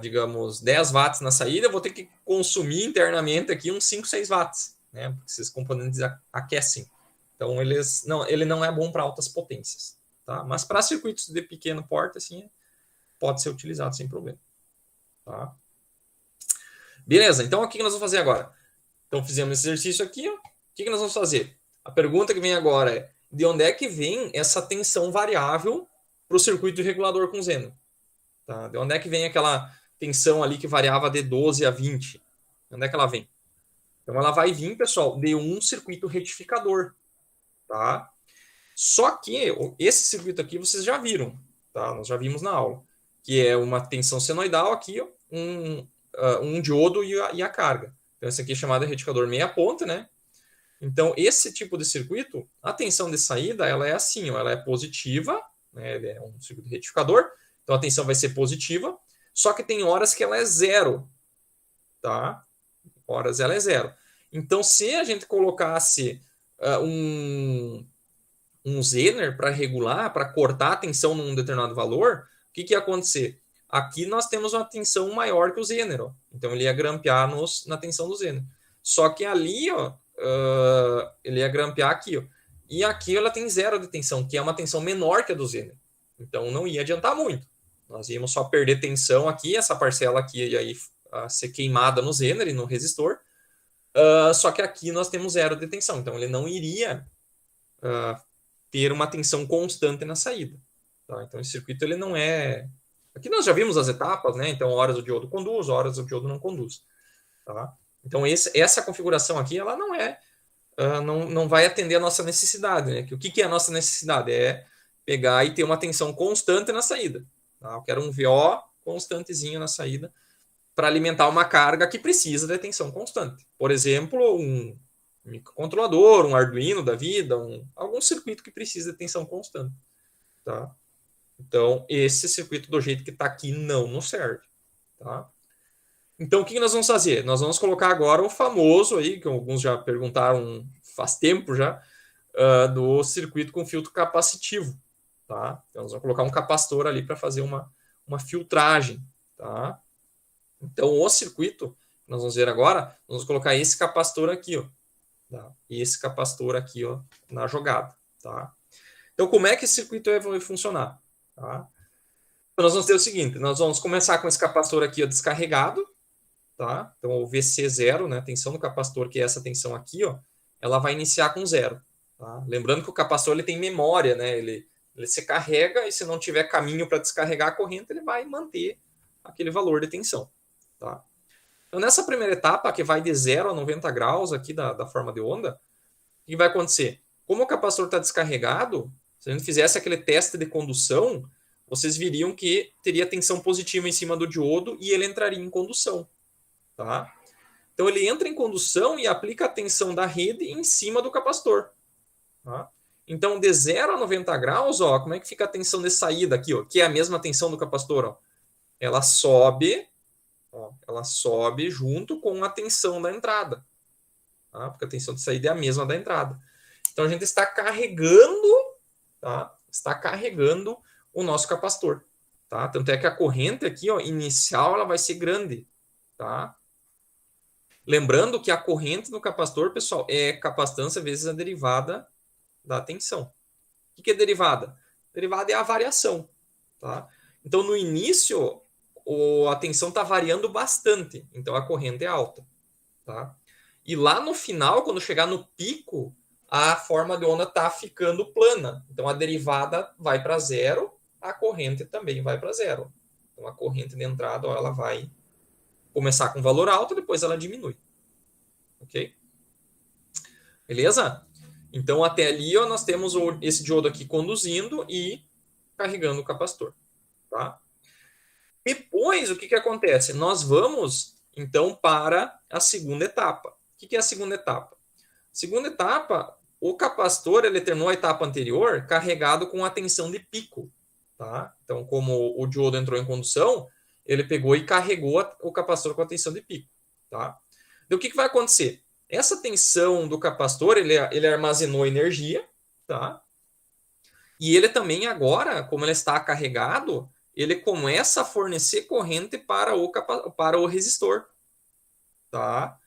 digamos, 10 watts na saída, eu vou ter que consumir internamente aqui uns 5, 6 watts, né? Porque esses componentes aquecem. Então, ele não é bom para altas potências, tá? Mas para circuitos de pequeno porte, assim, pode ser utilizado sem problema, tá? Beleza, então o que nós vamos fazer agora? Então fizemos esse exercício aqui, ó. O que nós vamos fazer? A pergunta que vem agora é, de onde é que vem essa tensão variável para o circuito regulador com Zener? Tá? De onde é que vem aquela tensão ali que variava de 12 a 20? De onde é que ela vem? Então ela vai vir, pessoal, de um circuito retificador. Tá? Só que esse circuito aqui vocês já viram, tá? Nós já vimos na aula, que é uma tensão senoidal aqui, ó, um diodo e a carga. Então, esse aqui é chamado de retificador meia ponta, né? Então, esse tipo de circuito, a tensão de saída, ela é assim, ó, ela é positiva, né? Ele é um circuito retificador, então a tensão vai ser positiva, só que tem horas que ela é zero, tá? Horas ela é zero. Então, se a gente colocasse um Zener para regular, para cortar a tensão num determinado valor, o que ia acontecer? Aqui nós temos uma tensão maior que o Zener, ó. Então ele ia grampear na tensão do Zener. Só que ali, ó, ele ia grampear aqui, ó. E aqui ela tem zero de tensão, que é uma tensão menor que a do Zener. Então não ia adiantar muito. Nós íamos só perder tensão aqui, essa parcela aqui ia aí ser queimada no Zener e no resistor. Só que aqui nós temos zero de tensão. Então ele não iria ter uma tensão constante na saída. Tá? Então esse circuito ele não é... Aqui nós já vimos as etapas, né? Então horas o diodo conduz, horas o diodo não conduz. Tá? Então essa configuração aqui ela não é, não vai atender a nossa necessidade. Né? O que é a nossa necessidade? É pegar e ter uma tensão constante na saída. Tá? Eu quero um VO constantezinho na saída para alimentar uma carga que precisa de tensão constante. Por exemplo, microcontrolador, um Arduino da vida, algum circuito que precisa de tensão constante. Tá? Então, esse circuito do jeito que está aqui não nos serve. Tá? Então, o que nós vamos fazer? Nós vamos colocar agora o famoso aí, que alguns já perguntaram faz tempo já, do circuito com filtro capacitivo. Tá? Então, nós vamos colocar um capacitor ali para fazer uma filtragem. Tá? Então, o circuito que nós vamos ver agora, nós vamos colocar esse capacitor aqui, ó. Tá? Esse capacitor aqui, ó, na jogada. Tá? Então, como é que esse circuito vai funcionar? Tá? Então, nós vamos ter o seguinte, nós vamos começar com esse capacitor aqui, ó, descarregado. Tá? Então, o VC0, né, a tensão do capacitor, que é essa tensão aqui, ó, ela vai iniciar com 0. Tá? Lembrando que o capacitor ele tem memória, né? Ele se carrega e se não tiver caminho para descarregar a corrente, ele vai manter aquele valor de tensão. Tá? Então, nessa primeira etapa, que vai de 0 a 90 graus aqui da forma de onda, o que vai acontecer? Como o capacitor está descarregado, se a gente fizesse aquele teste de condução, vocês viriam que teria tensão positiva em cima do diodo e ele entraria em condução. Tá? Então, ele entra em condução e aplica a tensão da rede em cima do capacitor. Tá? Então, de 0 a 90 graus, ó, como é que fica a tensão de saída aqui, ó, que é a mesma tensão do capacitor? Ó? Ela sobe junto com a tensão da entrada. Tá? Porque a tensão de saída é a mesma da entrada. Então, a gente está carregando, tá? Está carregando o nosso capacitor. Tá? Tanto é que a corrente aqui, ó, inicial, ela vai ser grande. Tá? Lembrando que a corrente do capacitor, pessoal, é capacitância vezes a derivada da tensão. O que é derivada? Derivada é a variação. Tá? Então, no início, a tensão está variando bastante. Então, a corrente é alta. Tá? E lá no final, quando chegar no pico, a forma de onda está ficando plana. Então, a derivada vai para 0, a corrente também vai para 0. Então, a corrente de entrada, ó, ela vai começar com valor alto, depois ela diminui. Ok? Beleza? Então, até ali, ó, nós temos esse diodo aqui conduzindo e carregando o capacitor. Tá? Depois, o que acontece? Nós vamos, então, para a segunda etapa. O que é a segunda etapa? Segunda etapa, o capacitor ele terminou a etapa anterior carregado com a tensão de pico. Tá? Então, como o diodo entrou em condução, ele pegou e carregou o capacitor com a tensão de pico. Tá? Então, o que vai acontecer? Essa tensão do capacitor, ele armazenou energia, tá? E ele também agora, como ele está carregado, ele começa a fornecer corrente para o resistor. Tá?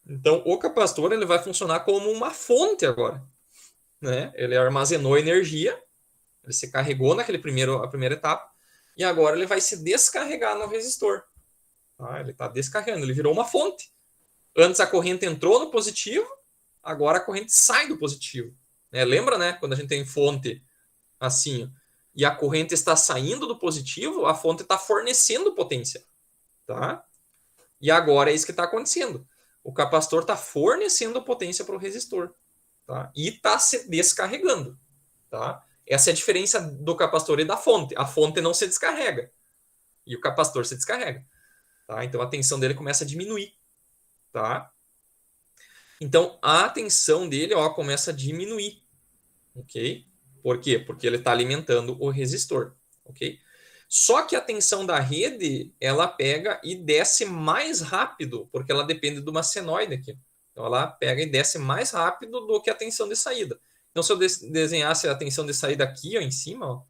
Então, o capacitor ele vai funcionar como uma fonte agora. Né? Ele armazenou energia, ele se carregou a primeira etapa, e agora ele vai se descarregar no resistor. Tá? Ele está descarregando, ele virou uma fonte. Antes a corrente entrou no positivo, agora a corrente sai do positivo. Lembra, né? Quando a gente tem fonte assim, e a corrente está saindo do positivo, a fonte está fornecendo potência. Tá? E agora é isso que está acontecendo. O capacitor está fornecendo potência para o resistor. Tá? E está se descarregando. Tá? Essa é a diferença do capacitor e da fonte. A fonte não se descarrega. E o capacitor se descarrega. Tá? Então a tensão dele começa a diminuir. Tá? Então a tensão dele começa a diminuir. Ok? Por quê? Porque ele está alimentando o resistor. Ok? Só que a tensão da rede, ela pega e desce mais rápido, porque ela depende de uma senoide aqui. Então, ela pega e desce mais rápido do que a tensão de saída. Então, se eu desenhasse a tensão de saída aqui, em cima,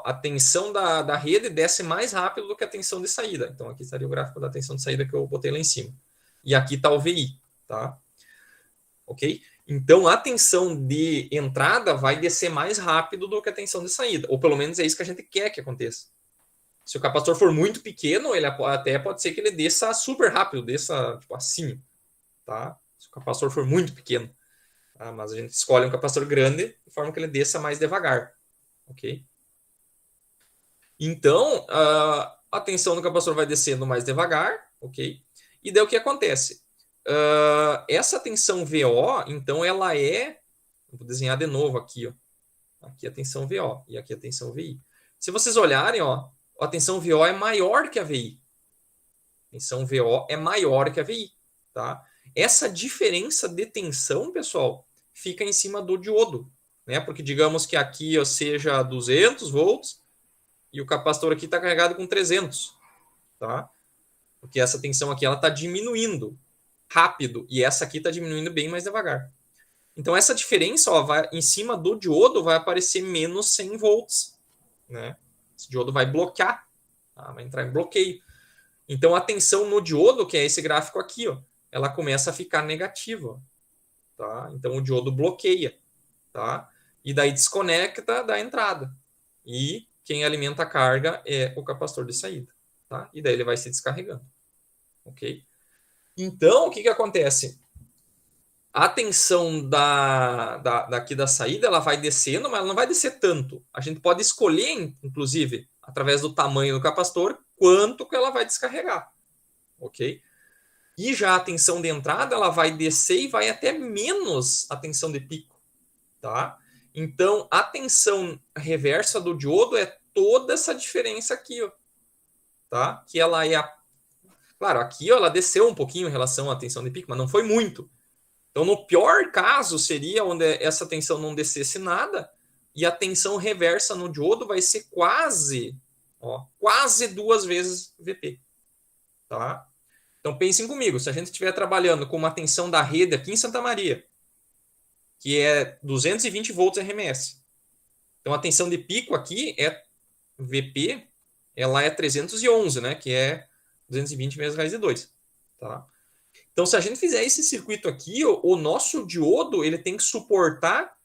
a tensão da rede desce mais rápido do que a tensão de saída. Então, aqui estaria o gráfico da tensão de saída que eu botei lá em cima. E aqui está o VI, tá? Ok? Então, a tensão de entrada vai descer mais rápido do que a tensão de saída. Ou pelo menos é isso que a gente quer que aconteça. Se o capacitor for muito pequeno, ele até pode ser que ele desça super rápido, desça tipo assim. Tá? Se o capacitor for muito pequeno. Tá? Mas a gente escolhe um capacitor grande de forma que ele desça mais devagar. Ok? Então, a tensão do capacitor vai descendo mais devagar. Ok? E daí o que acontece? Essa tensão VO, então, ela é... Vou desenhar de novo aqui. Ó. Aqui a tensão VO e aqui a tensão VI. Se vocês olharem, a tensão VO é maior que a VI. A tensão VO é maior que a VI. Tá? Essa diferença de tensão, pessoal, fica em cima do diodo, né? Porque digamos que aqui ó, seja 200 volts e o capacitor aqui está carregado com 300, tá? Porque essa tensão aqui ela está diminuindo rápido e essa aqui está diminuindo bem mais devagar. Então essa diferença, ó, vai, em cima do diodo vai aparecer menos 100 volts, né? Esse diodo vai bloquear, tá? Vai entrar em bloqueio. Então a tensão no diodo, que é esse gráfico aqui, ó, ela começa a ficar negativa, tá? Então o diodo bloqueia, tá? E daí desconecta da entrada. E quem alimenta a carga é o capacitor de saída, tá? E daí ele vai se descarregando, ok? Então o que acontece? A tensão daqui da saída ela vai descendo, mas ela não vai descer tanto. A gente pode escolher, inclusive, através do tamanho do capacitor, quanto que ela vai descarregar, ok? E já a tensão de entrada ela vai descer e vai até menos a tensão de pico, tá? Então a tensão reversa do diodo é toda essa diferença aqui, ó, tá? Que ela é claro, aqui ó, ela desceu um pouquinho em relação à tensão de pico, mas não foi muito. Então, no pior caso, seria onde essa tensão não descesse nada e a tensão reversa no diodo vai ser quase 2 vezes VP. Tá? Então, pensem comigo, se a gente estiver trabalhando com uma tensão da rede aqui em Santa Maria, que é 220 volts RMS, então a tensão de pico aqui é VP, ela é 311, né? Que é 220 vezes raiz de 2. Tá? Então, se a gente fizer esse circuito aqui, o nosso diodo ele tem que suportar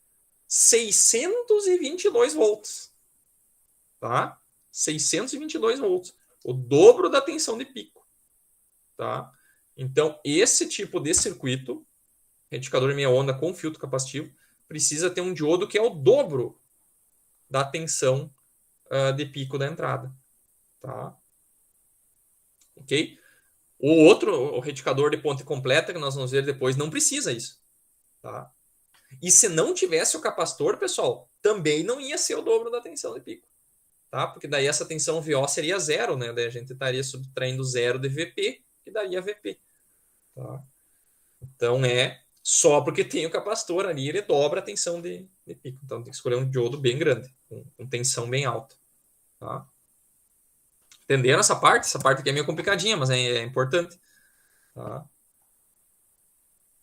622 volts. Tá? 622 volts. O dobro da tensão de pico. Tá? Então, esse tipo de circuito, retificador de meia onda com filtro capacitivo, precisa ter um diodo que é o dobro da tensão de pico da entrada. Tá? Ok? O outro, o retificador de ponte completa, que nós vamos ver depois, não precisa isso. Tá? E se não tivesse o capacitor, pessoal, também não ia ser o dobro da tensão de pico. Tá? Porque daí essa tensão VO seria zero, né? Daí a gente estaria subtraindo zero de VP, que daria VP. Tá? Então é só porque tem o capacitor ali, ele dobra a tensão de pico. Então tem que escolher um diodo bem grande, com tensão bem alta. Tá? Entenderam essa parte? Essa parte aqui é meio complicadinha, mas é importante. Tá?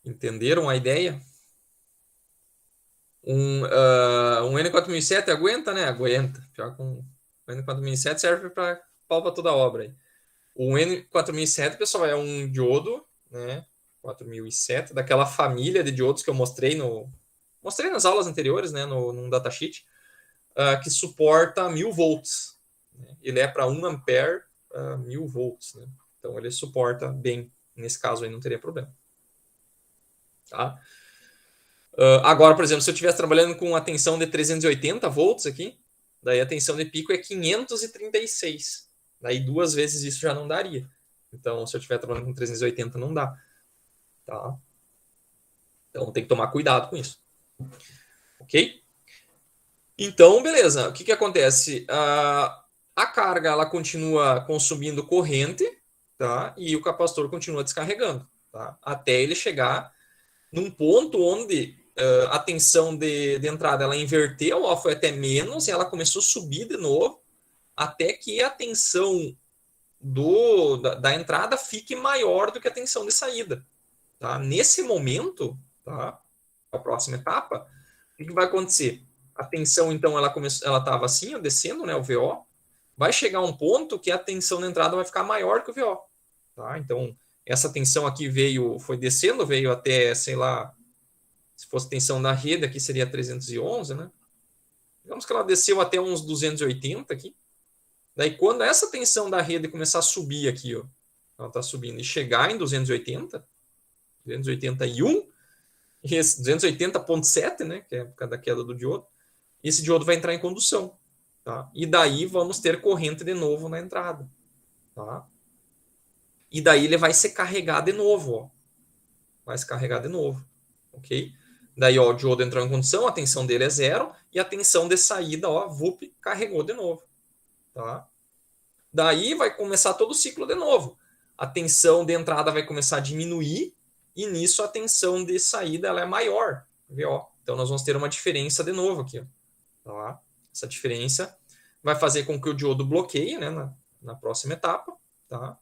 Entenderam a ideia? Um N4007 aguenta, né? Aguenta. Pior que um N4007 serve para pau para toda obra. Aí. O N4007, pessoal, é um diodo, né? 4007, daquela família de diodos que eu mostrei nas aulas anteriores, né? Num datasheet, que suporta 1000 volts. Né? Ele é para 1 ampere, 1000 volts. Né? Então ele suporta bem. Nesse caso aí não teria problema. Tá? Agora, por exemplo, se eu estivesse trabalhando com a tensão de 380 volts aqui, daí a tensão de pico é 536. Daí 2 vezes isso já não daria. Então, se eu estiver trabalhando com 380, não dá. Tá? Então, tem que tomar cuidado com isso. Ok? Então, beleza. O que acontece? A carga ela continua consumindo corrente, tá? E o capacitor continua descarregando, tá? Até ele chegar num ponto onde a tensão de entrada ela inverteu, ó, foi até menos, e ela começou a subir de novo, até que a tensão da entrada fique maior do que a tensão de saída. Tá? Nesse momento, tá? A próxima etapa, o que vai acontecer? A tensão, então, ela estava assim, ó, descendo, né, o VO, vai chegar um ponto que a tensão da entrada vai ficar maior que o VO. Tá? Então, essa tensão aqui foi descendo, veio até, sei lá, se fosse tensão da rede, aqui seria 311, né? Digamos que ela desceu até uns 280 aqui. Daí, quando essa tensão da rede começar a subir aqui, ó, ela está subindo, e chegar em 280, 281, 280.7, né, que é por causa da queda do diodo, esse diodo vai entrar em condução. Tá? E daí vamos ter corrente de novo na entrada. Tá? E daí ele vai se carregar de novo. Ó. Vai se carregar de novo. Ok? Daí ó, o diodo entrou em condução, a tensão dele é zero, e a tensão de saída, ó, VUP, carregou de novo. Tá? Daí vai começar todo o ciclo de novo. A tensão de entrada vai começar a diminuir, e nisso a tensão de saída ela é maior, VO. Então nós vamos ter uma diferença de novo aqui. Ó. Tá? Essa diferença vai fazer com que o diodo bloqueie, né, na próxima etapa. Tá?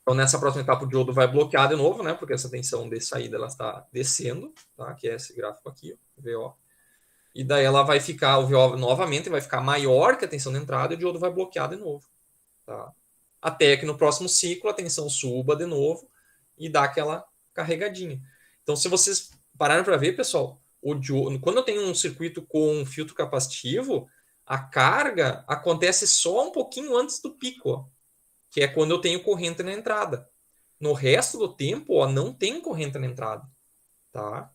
Então nessa próxima etapa o diodo vai bloquear de novo, né, porque essa tensão de saída ela está descendo, tá? Que é esse gráfico aqui, ó, VO. E daí ela vai ficar, o VO novamente vai ficar maior que a tensão de entrada e o diodo vai bloquear de novo. Tá? Até que no próximo ciclo a tensão suba de novo e dá aquela carregadinha. Então, se vocês pararem para ver, pessoal, quando eu tenho um circuito com um filtro capacitivo, a carga acontece só um pouquinho antes do pico, ó, que é quando eu tenho corrente na entrada. No resto do tempo, ó, não tem corrente na entrada. Tá?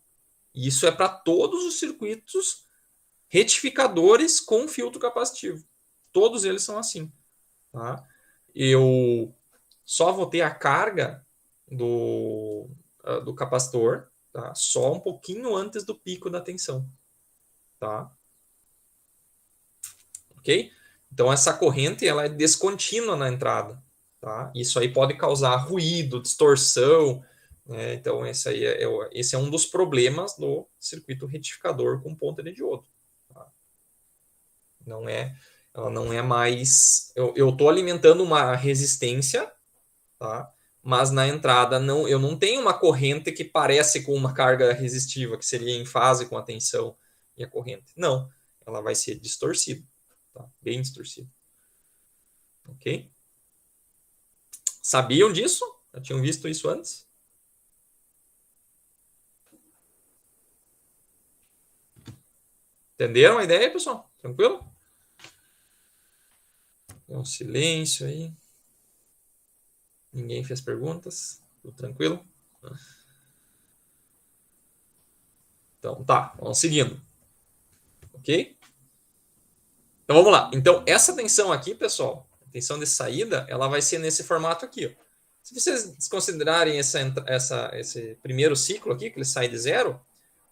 E isso é para todos os circuitos retificadores com filtro capacitivo. Todos eles são assim. Tá? Eu só vou ter a carga do capacitor, tá? Só um pouquinho antes do pico da tensão. Tá? Ok? Então essa corrente ela é descontínua na entrada. Tá? Isso aí pode causar ruído, distorção. Né? Então esse é um dos problemas do circuito retificador com ponta de diodo. Tá? Ela não é mais. Eu estou alimentando uma resistência, tá? Mas na entrada eu não tenho uma corrente que parece com uma carga resistiva, que seria em fase com a tensão e a corrente. Não, ela vai ser distorcida, tá? Bem distorcida. Ok? Sabiam disso? Já tinham visto isso antes? Entenderam a ideia, pessoal? Tranquilo? Tem um silêncio aí. Ninguém fez perguntas. Tudo tranquilo? Então tá, vamos seguindo. Ok? Então vamos lá. Então essa tensão aqui, pessoal, a tensão de saída, ela vai ser nesse formato aqui. Ó. Se vocês desconsiderarem esse primeiro ciclo aqui, que ele sai de zero,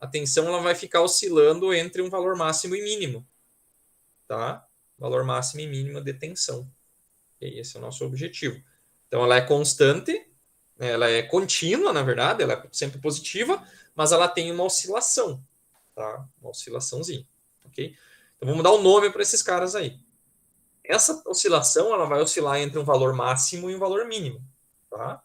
a tensão ela vai ficar oscilando entre um valor máximo e mínimo. Tá? Valor máximo e mínimo de tensão. E esse é o nosso objetivo. Então ela é constante, ela é contínua, na verdade, ela é sempre positiva, mas ela tem uma oscilação. Tá? Uma oscilaçãozinha. Ok? Então vamos dar um nome para esses caras aí. Essa oscilação ela vai oscilar entre um valor máximo e um valor mínimo. Tá?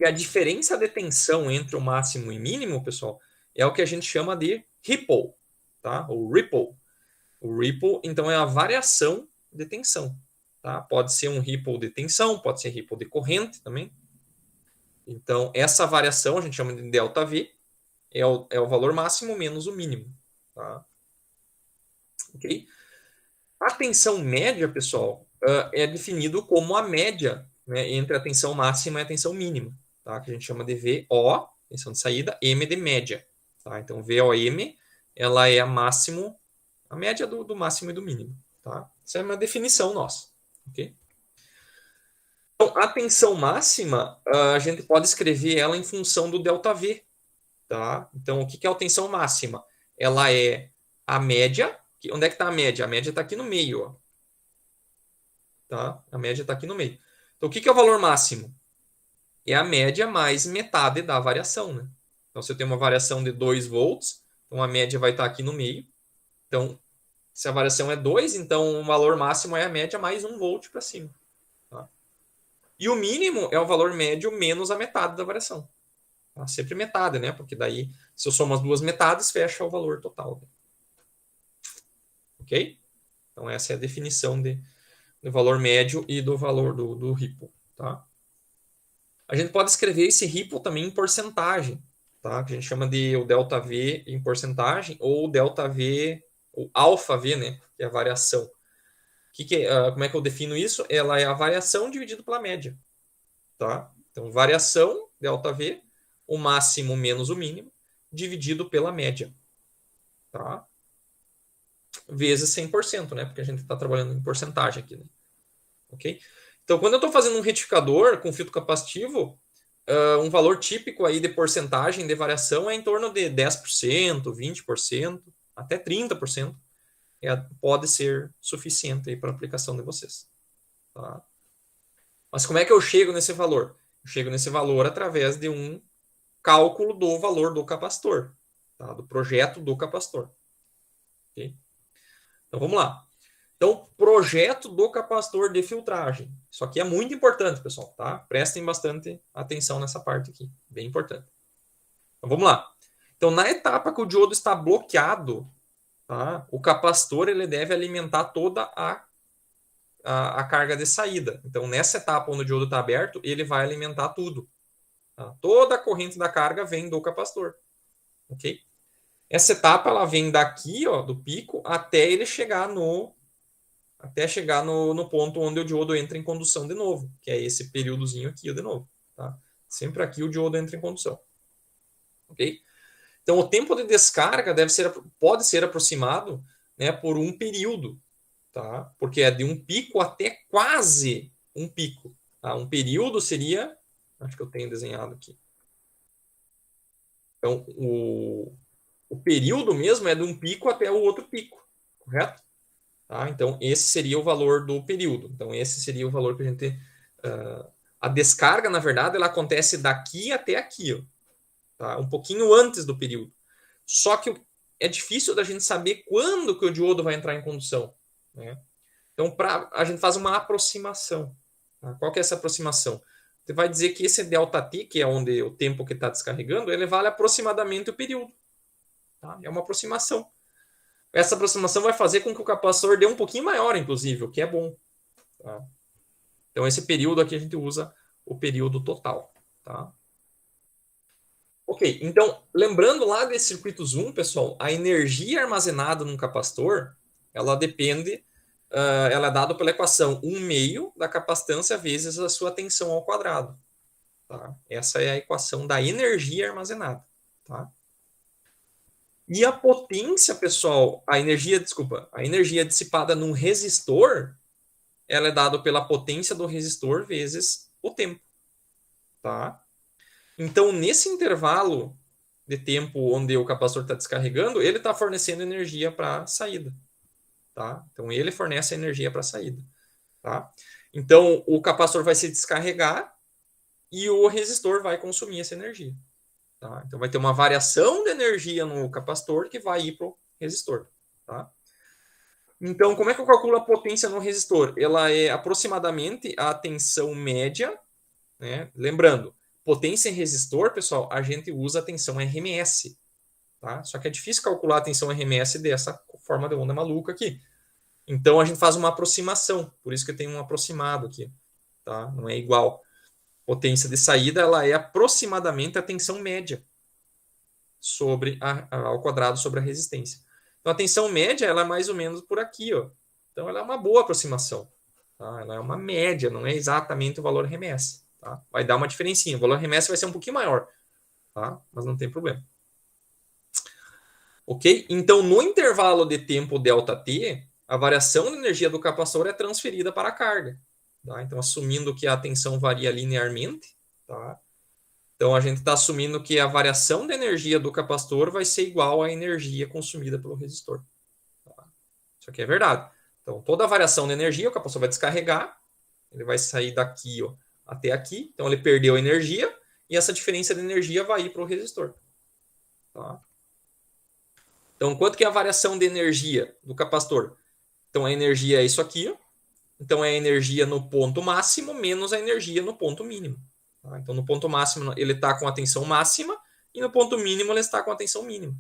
E a diferença de tensão entre o máximo e mínimo, pessoal, é o que a gente chama de ripple. Tá? O ripple. O ripple, então, é a variação de tensão. Tá? Pode ser um ripple de tensão, pode ser ripple de corrente também. Então, essa variação a gente chama de ΔV, é o valor máximo menos o mínimo. Tá? Ok? A tensão média, pessoal, é definido como a média, né, entre a tensão máxima e a tensão mínima, tá? Que a gente chama de VO, tensão de saída, M de média. Tá? Então, VOM, ela é a média do máximo e do mínimo. Tá? Essa é uma definição nossa. Okay? Então, a tensão máxima, a gente pode escrever ela em função do ΔV. Tá? Então, o que é a tensão máxima? Ela é a média. Onde é que está a média? A média está aqui no meio. Ó. Tá? A média está aqui no meio. Então, o que é o valor máximo? É a média mais metade da variação. Né? Então, se eu tenho uma variação de 2 volts, então a média vai estar aqui no meio. Então, se a variação é 2, então o valor máximo é a média mais 1 volt para cima. Tá? E o mínimo é o valor médio menos a metade da variação. Tá? Sempre metade, né? Porque daí, se eu somo as duas metades, fecha o valor total. Ok? Então, essa é a definição do valor médio e do valor do ripple. Tá? A gente pode escrever esse ripple também em porcentagem, tá? Que a gente chama de o ΔV em porcentagem, ou ΔV, ou alfa V, né? Que é a variação. Como é que eu defino isso? Ela é a variação dividido pela média. Tá? Então, variação, ΔV, o máximo menos o mínimo, dividido pela média. Tá? Vezes 100%, né? Porque a gente está trabalhando em porcentagem aqui. Né? Ok? Então, quando eu estou fazendo um retificador com filtro capacitivo, um valor típico aí de porcentagem de variação é em torno de 10%, 20%, até 30%. Pode ser suficiente para a aplicação de vocês. Tá? Mas como é que eu chego nesse valor? chego nesse valor através de um cálculo do valor do capacitor, tá? Do projeto do capacitor. Okay? Então, vamos lá. Então, projeto do capacitor de filtragem. Isso aqui é muito importante, pessoal, tá? Prestem bastante atenção nessa parte aqui. Bem importante. Então, vamos lá. Então, na etapa que o diodo está bloqueado, tá? O capacitor ele deve alimentar toda a carga de saída. Então, nessa etapa onde o diodo está aberto, ele vai alimentar tudo. Tá? Toda a corrente da carga vem do capacitor. Ok? Essa etapa ela vem daqui, ó, do pico, até ele chegar no ponto onde o diodo entra em condução de novo, que é esse períodozinho aqui, ó, de novo. Tá? Sempre aqui o diodo entra em condução. Ok? Então, o tempo de descarga pode ser aproximado, né, por um período, tá? Porque é de um pico até quase um pico. Tá? Um período seria... Acho que eu tenho desenhado aqui. Então, o período mesmo é de um pico até o outro pico, correto? Tá? Então, esse seria o valor do período. Então, esse seria o valor que a gente... a descarga, na verdade, ela acontece daqui até aqui, ó, tá? Um pouquinho antes do período. Só que é difícil da gente saber quando que o diodo vai entrar em condução, né? Então, a gente faz uma aproximação. Tá? Qual que é essa aproximação? Você vai dizer que esse ΔT, que é onde o tempo que está descarregando, ele vale aproximadamente o período. Tá? É uma aproximação. Essa aproximação vai fazer com que o capacitor dê um pouquinho maior, inclusive, o que é bom. Tá? Então, esse período aqui a gente usa o período total. Tá? Ok, então, lembrando lá desse circuito Zoom, pessoal, a energia armazenada num capacitor, ela depende, ela é dada pela equação 1/2 da capacitância vezes a sua tensão ao quadrado. Tá? Essa é a equação da energia armazenada. Tá? E a potência, pessoal, a energia dissipada num resistor, ela é dada pela potência do resistor vezes o tempo. Tá? Então, nesse intervalo de tempo onde o capacitor está descarregando, ele está fornecendo energia para a saída. Tá? Então, ele fornece energia para a saída. Tá? Então, o capacitor vai se descarregar e o resistor vai consumir essa energia. Tá? Então, vai ter uma variação de energia no capacitor que vai ir para o resistor. Tá? Então, como é que eu calculo a potência no resistor? Ela é aproximadamente a tensão média, né? Lembrando, potência em resistor, pessoal, a gente usa a tensão RMS. Tá? Só que é difícil calcular a tensão RMS dessa forma de onda maluca aqui. Então, a gente faz uma aproximação. Por isso que eu tenho um aproximado aqui. Tá? Não é igual. Potência de saída ela é aproximadamente a tensão média sobre ao quadrado sobre a resistência. Então, a tensão média ela é mais ou menos por aqui. Ó. Então, ela é uma boa aproximação. Tá? Ela é uma média, não é exatamente o valor RMS. Tá? Vai dar uma diferencinha. O valor RMS vai ser um pouquinho maior. Tá? Mas não tem problema. Ok? Então, no intervalo de tempo ΔT, a variação de energia do capacitor é transferida para a carga. Tá? Então, assumindo que a tensão varia linearmente, tá? Então, a gente está assumindo que a variação de energia do capacitor vai ser igual à energia consumida pelo resistor. Tá? Isso aqui é verdade. Então, toda a variação de energia, o capacitor vai descarregar, ele vai sair daqui, ó, até aqui. Então, ele perdeu energia e essa diferença de energia vai ir para o resistor. Tá? Então, quanto que é a variação de energia do capacitor? Então, a energia é isso aqui. Ó. Então, é a energia no ponto máximo menos a energia no ponto mínimo. Tá? Então, no ponto máximo, ele está com a tensão máxima e no ponto mínimo, ele está com a tensão mínima.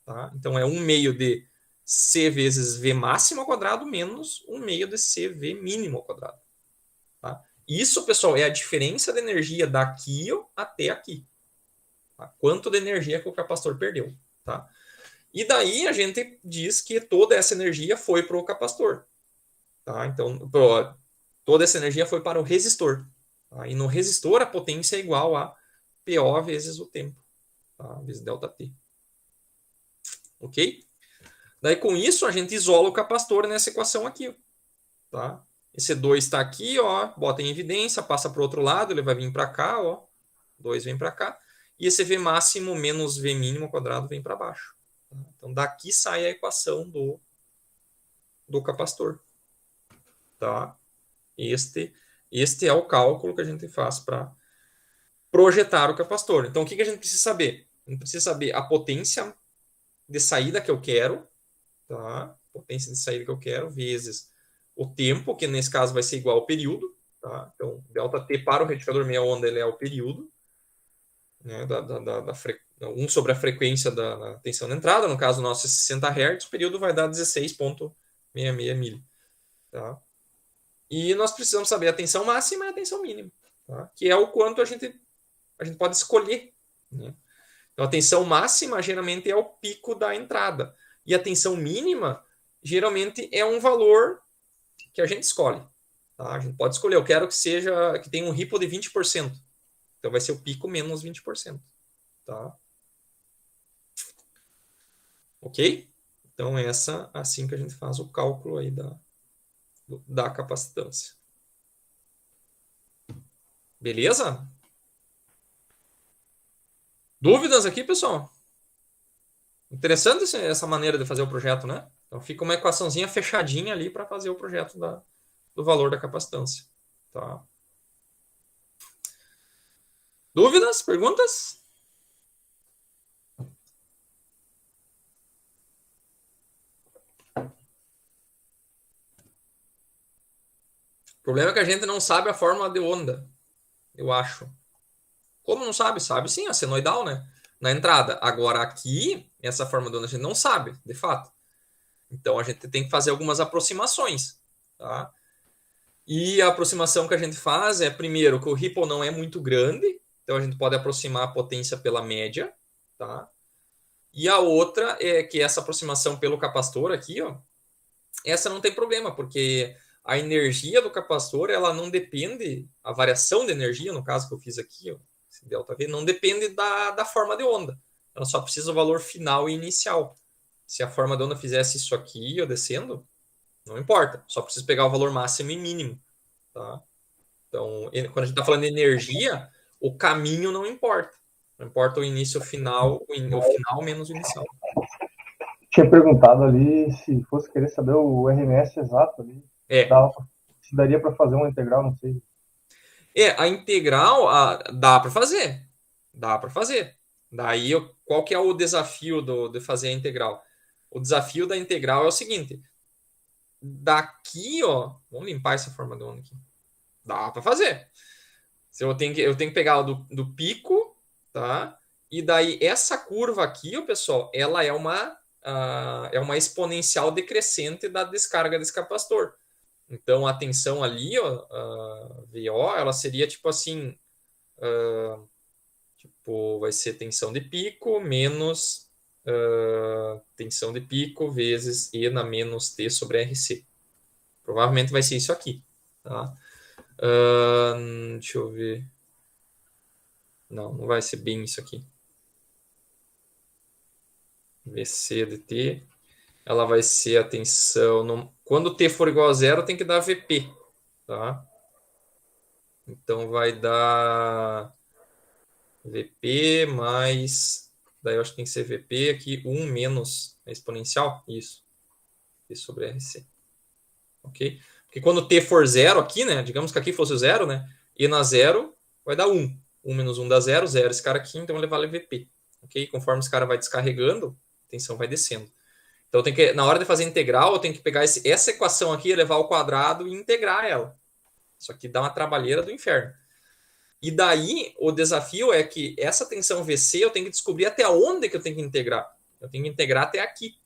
Tá? Então, é 1/2 de C vezes V máximo ao quadrado menos 1/2 de CV mínimo ao quadrado. Tá? Isso, pessoal, é a diferença de energia daqui ó, até aqui. Tá? Quanto de energia que o capacitor perdeu. Tá? E daí a gente diz que toda essa energia foi para o capacitor. Tá? Então, toda essa energia foi para o resistor. Tá? E no resistor, a potência é igual a PO vezes o tempo. Tá? Vezes ΔT. Ok? Daí, com isso, a gente isola o capacitor nessa equação aqui. Tá? Esse 2 está aqui, ó, bota em evidência, passa para o outro lado, ele vai vir para cá. Ó, 2 vem para cá. E esse V máximo menos V mínimo ao quadrado vem para baixo. Então, daqui sai a equação do capacitor. Tá? Este é o cálculo que a gente faz para projetar o capacitor. Então, o que a gente precisa saber? A gente precisa saber a potência de saída que eu quero, tá? Potência de saída que eu quero, vezes o tempo, que nesse caso vai ser igual ao período, tá? Então, ΔT para o retificador meia onda, ele é o período, né? Um sobre a frequência da tensão da entrada, no caso nosso é 60 Hz, o período vai dar 16,66 mili, tá? E nós precisamos saber a tensão máxima e a tensão mínima, tá? Que é o quanto a gente pode escolher, né? Então, a tensão máxima geralmente é o pico da entrada. E a tensão mínima geralmente é um valor que a gente escolhe. Tá? A gente pode escolher, eu quero que tenha um ripple de 20%. Então vai ser o pico menos 20%. Tá? Ok? Então é assim que a gente faz o cálculo aí da capacitância. Beleza? Dúvidas aqui, pessoal? Interessante essa maneira de fazer o projeto, né? Então fica uma equaçãozinha fechadinha ali para fazer o projeto do valor da capacitância. Tá? Dúvidas? Perguntas? O problema é que a gente não sabe a fórmula de onda, eu acho. Como não sabe? Sabe sim, a senoidal, né? Na entrada. Agora aqui, essa forma de onda a gente não sabe, de fato. Então a gente tem que fazer algumas aproximações, tá? E a aproximação que a gente faz é, primeiro, que o ripple não é muito grande, então a gente pode aproximar a potência pela média, tá? E a outra é que essa aproximação pelo capacitor aqui, ó, essa não tem problema, porque a energia do capacitor, ela não depende, a variação de energia, no caso que eu fiz aqui, ó, esse ΔV, não depende da forma de onda. Ela só precisa do valor final e inicial. Se a forma de onda fizesse isso aqui, ó, descendo, não importa. Só precisa pegar o valor máximo e mínimo. Tá? Então, quando a gente está falando de energia, o caminho não importa. Não importa o início, o final menos o inicial. Tinha perguntado ali se fosse querer saber o RMS exato ali. Se daria para fazer uma integral, não sei. A integral dá para fazer. Dá para fazer. Daí, qual que é o desafio de fazer a integral? O desafio da integral é o seguinte. Daqui, ó, vamos limpar essa forma de onda aqui. Dá para fazer. Eu tenho que pegar do pico, tá? E daí essa curva aqui, ó, pessoal, ela é uma exponencial decrescente da descarga desse capacitor. Então a tensão ali, ó, VO, ela seria tipo assim, vai ser tensão de pico menos tensão de pico vezes E na menos T sobre RC. Provavelmente vai ser isso aqui, tá? Deixa eu ver. Não vai ser bem isso aqui. VC de T. Ela vai ser a tensão. Quando T for igual a zero, tem que dar VP. Tá? Então vai dar VP mais. Daí eu acho que tem que ser VP aqui, 1 menos a exponencial. Isso. T sobre RC. Ok? Porque quando T for zero aqui, né? Digamos que aqui fosse zero, né? E na zero vai dar 1. 1 menos 1 dá 0, 0 esse cara aqui, então ele vale VP. Ok? Conforme esse cara vai descarregando, a tensão vai descendo. Então, na hora de fazer integral, eu tenho que pegar essa equação aqui, elevar ao quadrado e integrar ela. Isso aqui dá uma trabalheira do inferno. E daí, o desafio é que essa tensão VC, eu tenho que descobrir até onde que eu tenho que integrar. Eu tenho que integrar até aqui.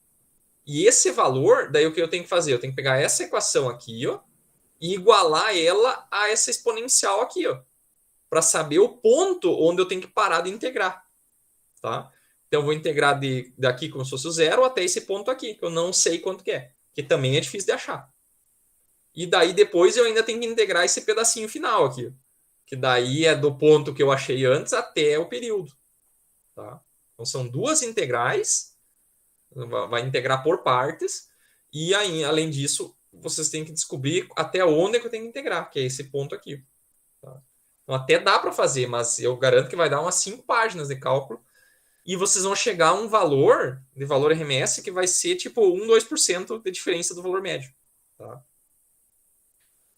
E esse valor, daí o que eu tenho que fazer? Eu tenho que pegar essa equação aqui, ó, e igualar ela a essa exponencial aqui, ó, para saber o ponto onde eu tenho que parar de integrar. Tá? Então, eu vou integrar daqui como se fosse o zero até esse ponto aqui, que eu não sei quanto que é, que também é difícil de achar. E daí, depois, eu ainda tenho que integrar esse pedacinho final aqui, que daí é do ponto que eu achei antes até o período. Tá? Então, são duas integrais, vai integrar por partes, e aí, além disso, vocês têm que descobrir até onde é que eu tenho que integrar, que é esse ponto aqui. Tá? Então, até dá para fazer, mas eu garanto que vai dar umas 5 páginas de cálculo, e vocês vão chegar a um valor de valor RMS que vai ser tipo 1, 2% de diferença do valor médio. Tá?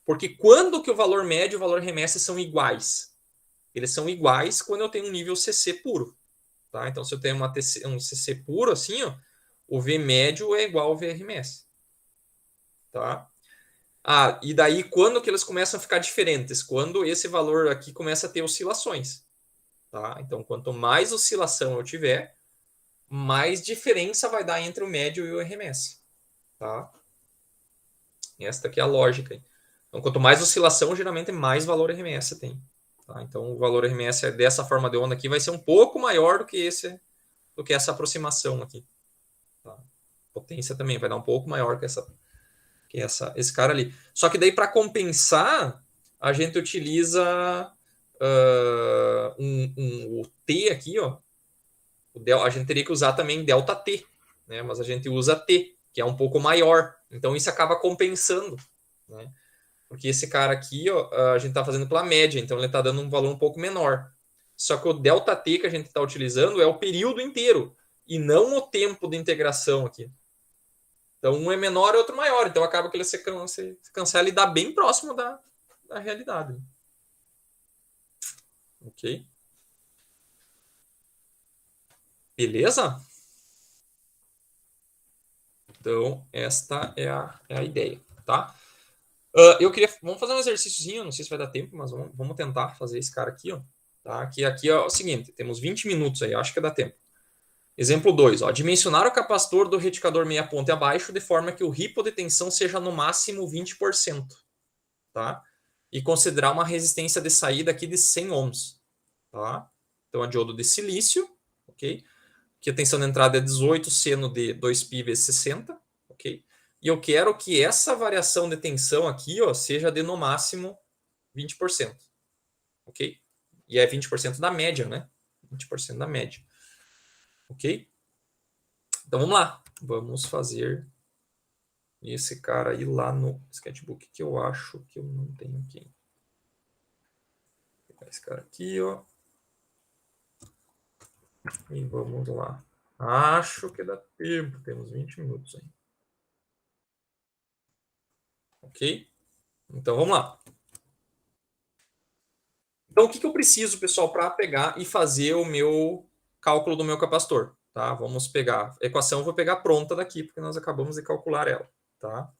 Porque quando que o valor médio e o valor RMS são iguais? eles são iguais quando eu tenho um nível CC puro. Tá? Então, se eu tenho um CC puro, assim, ó, o V médio é igual ao VRMS. Tá? E daí, quando que eles começam a ficar diferentes? Quando esse valor aqui começa a ter oscilações. Tá? Então, quanto mais oscilação eu tiver, mais diferença vai dar entre o médio e o RMS. Tá? Esta aqui é a lógica. Então, quanto mais oscilação, geralmente mais valor RMS tem. Tá? Então, o valor RMS dessa forma de onda aqui vai ser um pouco maior do que essa aproximação aqui. Tá? Potência também vai dar um pouco maior que esse cara ali. Só que daí, para compensar, a gente utiliza o T aqui, ó. A gente teria que usar também ΔT, né? Mas a gente usa T, que é um pouco maior. Então, isso acaba compensando, né? Porque esse cara aqui, ó, a gente está fazendo pela média, então ele está dando um valor um pouco menor. Só que o ΔT que a gente está utilizando é o período inteiro, e não o tempo de integração aqui. Então, um é menor e outro maior. Então, acaba que ele se cancela e dá bem próximo da realidade. Ok? Beleza? Então, esta é a ideia, tá? Vamos fazer um exercíciozinho, não sei se vai dar tempo, mas vamos tentar fazer esse cara aqui, ó. Tá? Aqui é o seguinte, temos 20 minutos aí, acho que dá tempo. Exemplo 2, ó, dimensionar o capacitor do retificador meia ponta e abaixo de forma que o ripo de tensão seja no máximo 20%. Tá? E considerar uma resistência de saída aqui de 100 ohms. Tá? Então, a diodo de silício, ok? Que a tensão de entrada é 18 seno de 2π vezes 60, ok? E eu quero que essa variação de tensão aqui, ó, seja de no máximo 20%, ok? E é 20% da média, né? 20% da média. Ok? Então vamos lá. Vamos fazer esse cara aí lá no sketchbook, que eu acho que eu não tenho aqui. Vou pegar esse cara aqui, ó. E vamos lá. Acho que dá tempo. Temos 20 minutos aí. Ok? Então vamos lá. Então o que eu preciso, pessoal, para pegar e fazer o meu cálculo do meu capacitor? Tá? Vamos pegar. A equação eu vou pegar pronta daqui, porque nós acabamos de calcular ela. Tá?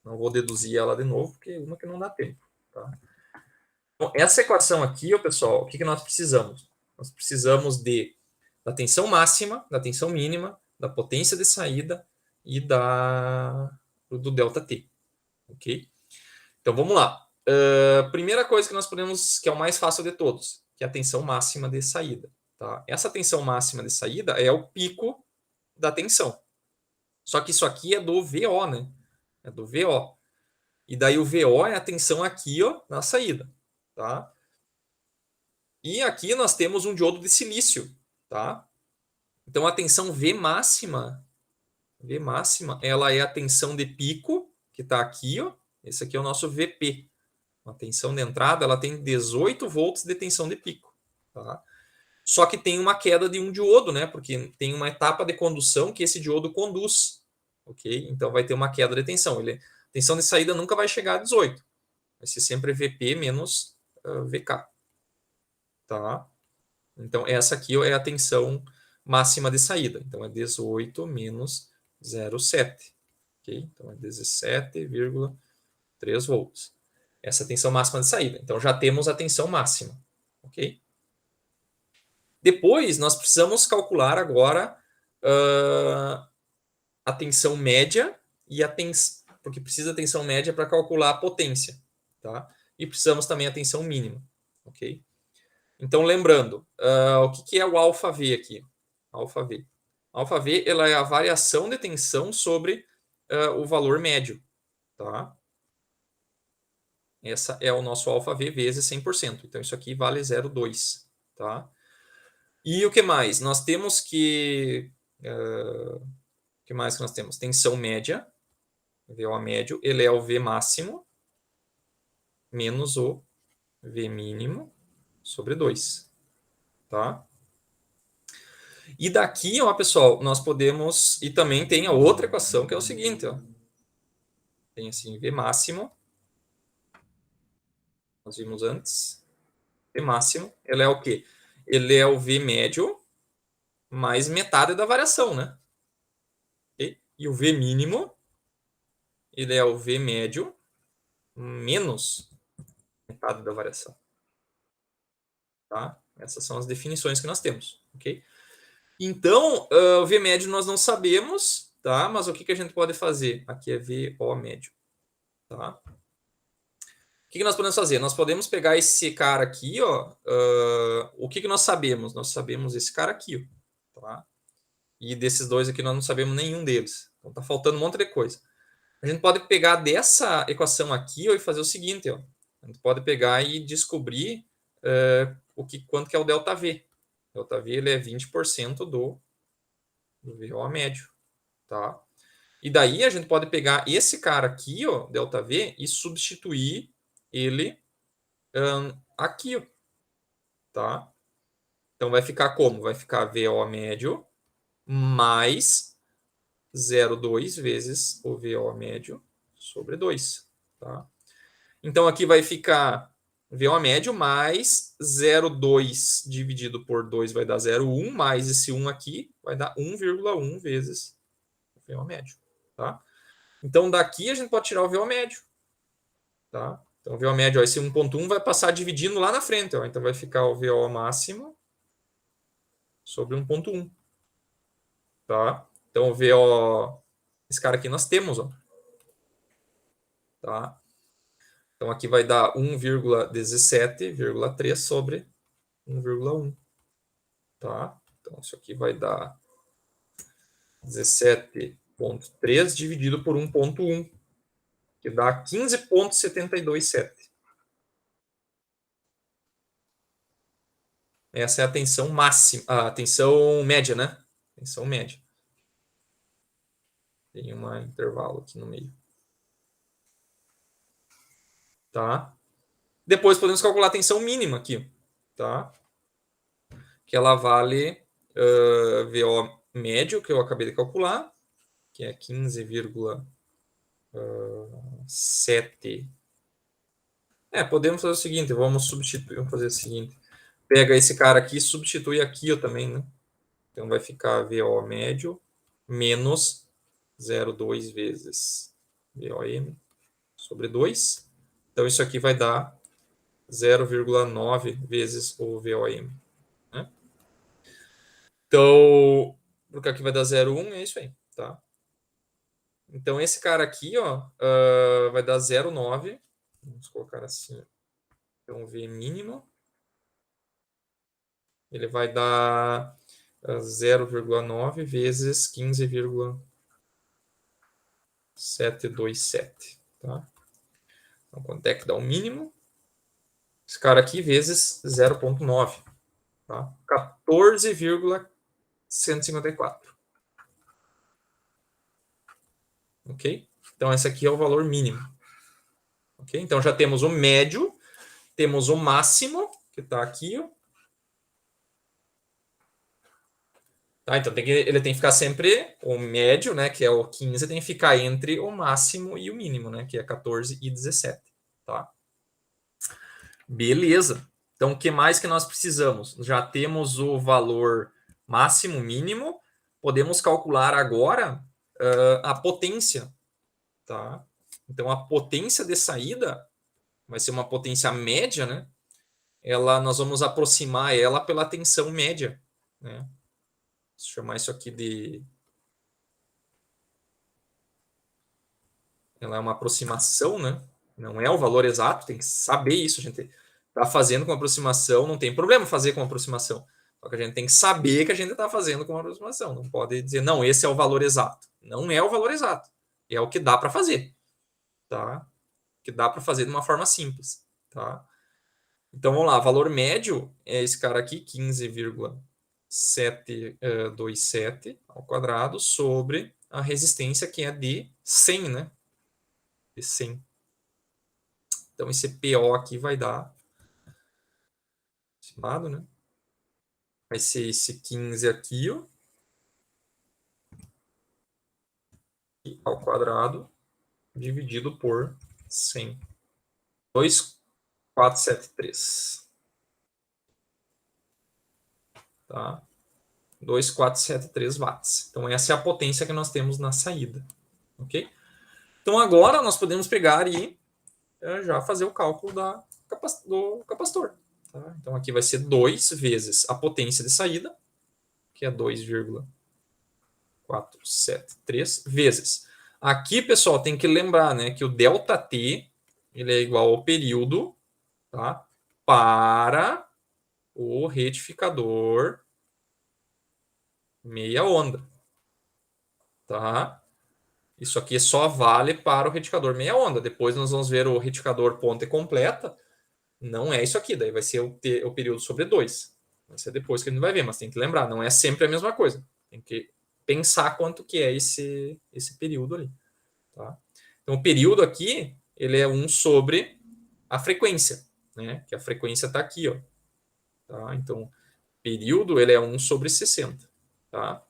Não vou deduzir ela de novo, porque é uma que não dá tempo. Tá? Então, essa equação aqui, ó, pessoal, o que nós precisamos? Nós precisamos da tensão máxima, da tensão mínima, da potência de saída e do ΔT. Ok? Então vamos lá. Primeira coisa que nós podemos, que é o mais fácil de todos, que é a tensão máxima de saída. Tá? Essa tensão máxima de saída é o pico da tensão. Só que isso aqui é do VO, né? É do VO. E daí o VO é a tensão aqui, ó, na saída. Tá? E aqui nós temos um diodo de silício. Tá? Então a tensão V máxima, ela é a tensão de pico, que está aqui. Ó. Esse aqui é o nosso VP. A tensão de entrada ela tem 18 volts de tensão de pico. Tá? Só que tem uma queda de um diodo, né? Porque tem uma etapa de condução que esse diodo conduz. Ok? Então vai ter uma queda de tensão. A tensão de saída nunca vai chegar a 18. Vai ser sempre VP menos VK. Tá? Então essa aqui é a tensão máxima de saída. Então é 18 menos 0,7. Ok? Então é 17,3 volts. Essa é a tensão máxima de saída. Então já temos a tensão máxima. Ok? Depois nós precisamos calcular agora a tensão média e porque precisa da tensão média para calcular a potência. Tá? E precisamos também a tensão mínima. Ok? Então, lembrando, o que é o ΔV aqui? ΔV. ΔV ela é a variação de tensão sobre o valor médio. Tá? Essa é o nosso ΔV vezes 100%. Então, isso aqui vale 0,2. Tá? E o que mais? Nós temos que... o que mais que nós temos? Tensão média. VO médio. Ele é o V máximo menos o V mínimo sobre 2. Tá? E daqui, ó, pessoal, nós podemos... E também tem a outra equação, que é o seguinte, ó. Tem assim, V máximo. Nós vimos antes. V máximo, ele é o quê? Ele é o V médio mais metade da variação, né? Okay? E o V mínimo, ele é o V médio menos metade da variação. Tá? Essas são as definições que nós temos, ok? Então, o V médio nós não sabemos, tá? Mas o que a gente pode fazer? Aqui é VO médio, tá? O que nós podemos fazer? Nós podemos pegar esse cara aqui, ó. O que nós sabemos? Nós sabemos esse cara aqui, ó, tá? E desses dois aqui nós não sabemos nenhum deles. Então tá faltando um monte de coisa. A gente pode pegar dessa equação aqui, ó, e fazer o seguinte, ó. A gente pode pegar e descobrir quanto que é o ΔV. O ΔV ele é 20% do VO médio, tá? E daí a gente pode pegar esse cara aqui, ó, ΔV, e substituir ele aqui, ó, tá? Então vai ficar como? Vai ficar VO médio mais 0,2 vezes o VO médio sobre 2, tá? Então aqui vai ficar VO médio mais 0,2 dividido por 2 vai dar 0,1, mais esse 1 aqui vai dar 1,1 vezes o VO médio, tá? Então daqui a gente pode tirar o VO médio, tá? Então o VO médio, ó, esse 1,1 vai passar dividindo lá na frente, ó. Então vai ficar o VO máximo sobre 1,1, tá? Então o VO, esse cara aqui nós temos, ó, tá? Então aqui vai dar 1,17,3 sobre 1,1, tá? Então isso aqui vai dar 17,3 dividido por 1,1, que dá 15,727. Essa é a tensão máxima, a tensão média, né? Tensão média. Tem um intervalo aqui no meio. Tá? Depois podemos calcular a tensão mínima aqui, tá? Que ela vale VO médio, que eu acabei de calcular, que é 15,7. Podemos fazer o seguinte, vamos substituir, vamos fazer o seguinte. Pega esse cara aqui e substitui aqui ó, também, né? Então vai ficar VO médio menos 0,2 vezes VOM sobre 2. Então isso aqui vai dar 0,9 vezes o VOM. Né? Então, porque aqui vai dar 0,1, é isso aí, tá? Então esse cara aqui, ó, vai dar 0,9. Vamos colocar assim. Então V mínimo. Ele vai dar 0,9 vezes 15,727. Tá? Então, quanto é que dá o mínimo? Esse cara aqui vezes 0,9. Tá? 14,154. Ok? Então, esse aqui é o valor mínimo. Ok? Então, já temos o médio, temos o máximo, que está aqui, ó. Tá, então ele tem que ficar sempre o médio, né, que é o 15, tem que ficar entre o máximo e o mínimo, né, que é 14 e 17, tá? Beleza. Então o que mais que nós precisamos? Já temos o valor máximo, mínimo, podemos calcular agora a potência, tá? Então a potência de saída vai ser uma potência média, né? Nós vamos aproximar ela pela tensão média, né? Vou chamar isso aqui de... Ela é uma aproximação, né? Não é o valor exato, tem que saber isso. A gente está fazendo com aproximação, não tem problema fazer com aproximação. Só que a gente tem que saber que a gente está fazendo com aproximação. Não pode dizer, não, esse é o valor exato. Não é o valor exato. É o que dá para fazer. Tá? O que dá para fazer de uma forma simples. Tá? Então, vamos lá. Valor médio é esse cara aqui, 15,727 ao quadrado sobre a resistência que é de 100, né? De 100. Então, esse PO aqui vai dar, estimado, né? Vai ser esse 15 aqui, ó, ao quadrado, dividido por 100. 2,473. tá? 2.473 watts. Então, essa é a potência que nós temos na saída, ok? Então, agora nós podemos pegar e já fazer o cálculo do capacitor. Tá? Então, aqui vai ser 2 vezes a potência de saída, que é 2,473 vezes. Aqui, pessoal, tem que lembrar, né, que o ΔT ele é igual ao período, tá, para o retificador meia onda. Tá? Isso aqui só vale para o retificador meia onda. Depois nós vamos ver o retificador ponta e completa. Não é isso aqui, daí vai ser o período sobre 2. Vai ser depois que a gente vai ver, mas tem que lembrar, não é sempre a mesma coisa. Tem que pensar quanto que é esse período ali. Tá? Então, o período aqui, ele é 1 sobre a frequência, né? Que a frequência está aqui, ó. Tá? Então, período, ele é 1 sobre 60. Tá?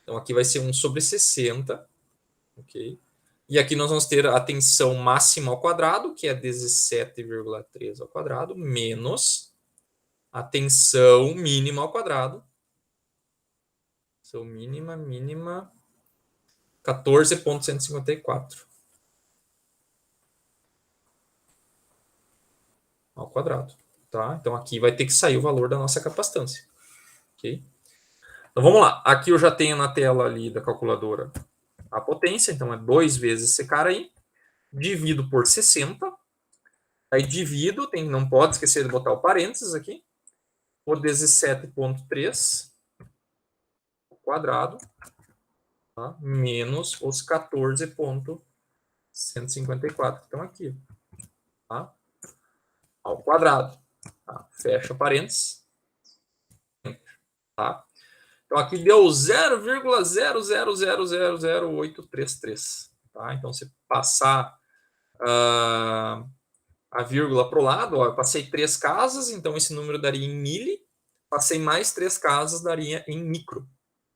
Então, aqui vai ser 1 sobre 60. Ok? E aqui nós vamos ter a tensão máxima ao quadrado, que é 17,3 ao quadrado, menos a tensão mínima ao quadrado. Tensão mínima, 14,154 ao quadrado. Tá? Então, aqui vai ter que sair o valor da nossa capacitância. Ok? Então, vamos lá. Aqui eu já tenho na tela ali da calculadora a potência, então é 2 vezes esse cara aí, divido por 60, aí divido, não pode esquecer de botar o parênteses aqui, por 17,3 ao quadrado, tá? Menos os 14,154 que estão aqui, tá? Ao quadrado. Tá? Fecha parênteses. Tá? Então, aqui deu 0,0000833. Tá? Então, se passar a vírgula para o lado, ó, eu passei 3 casas, então esse número daria em mili. Passei mais 3 casas, daria em micro.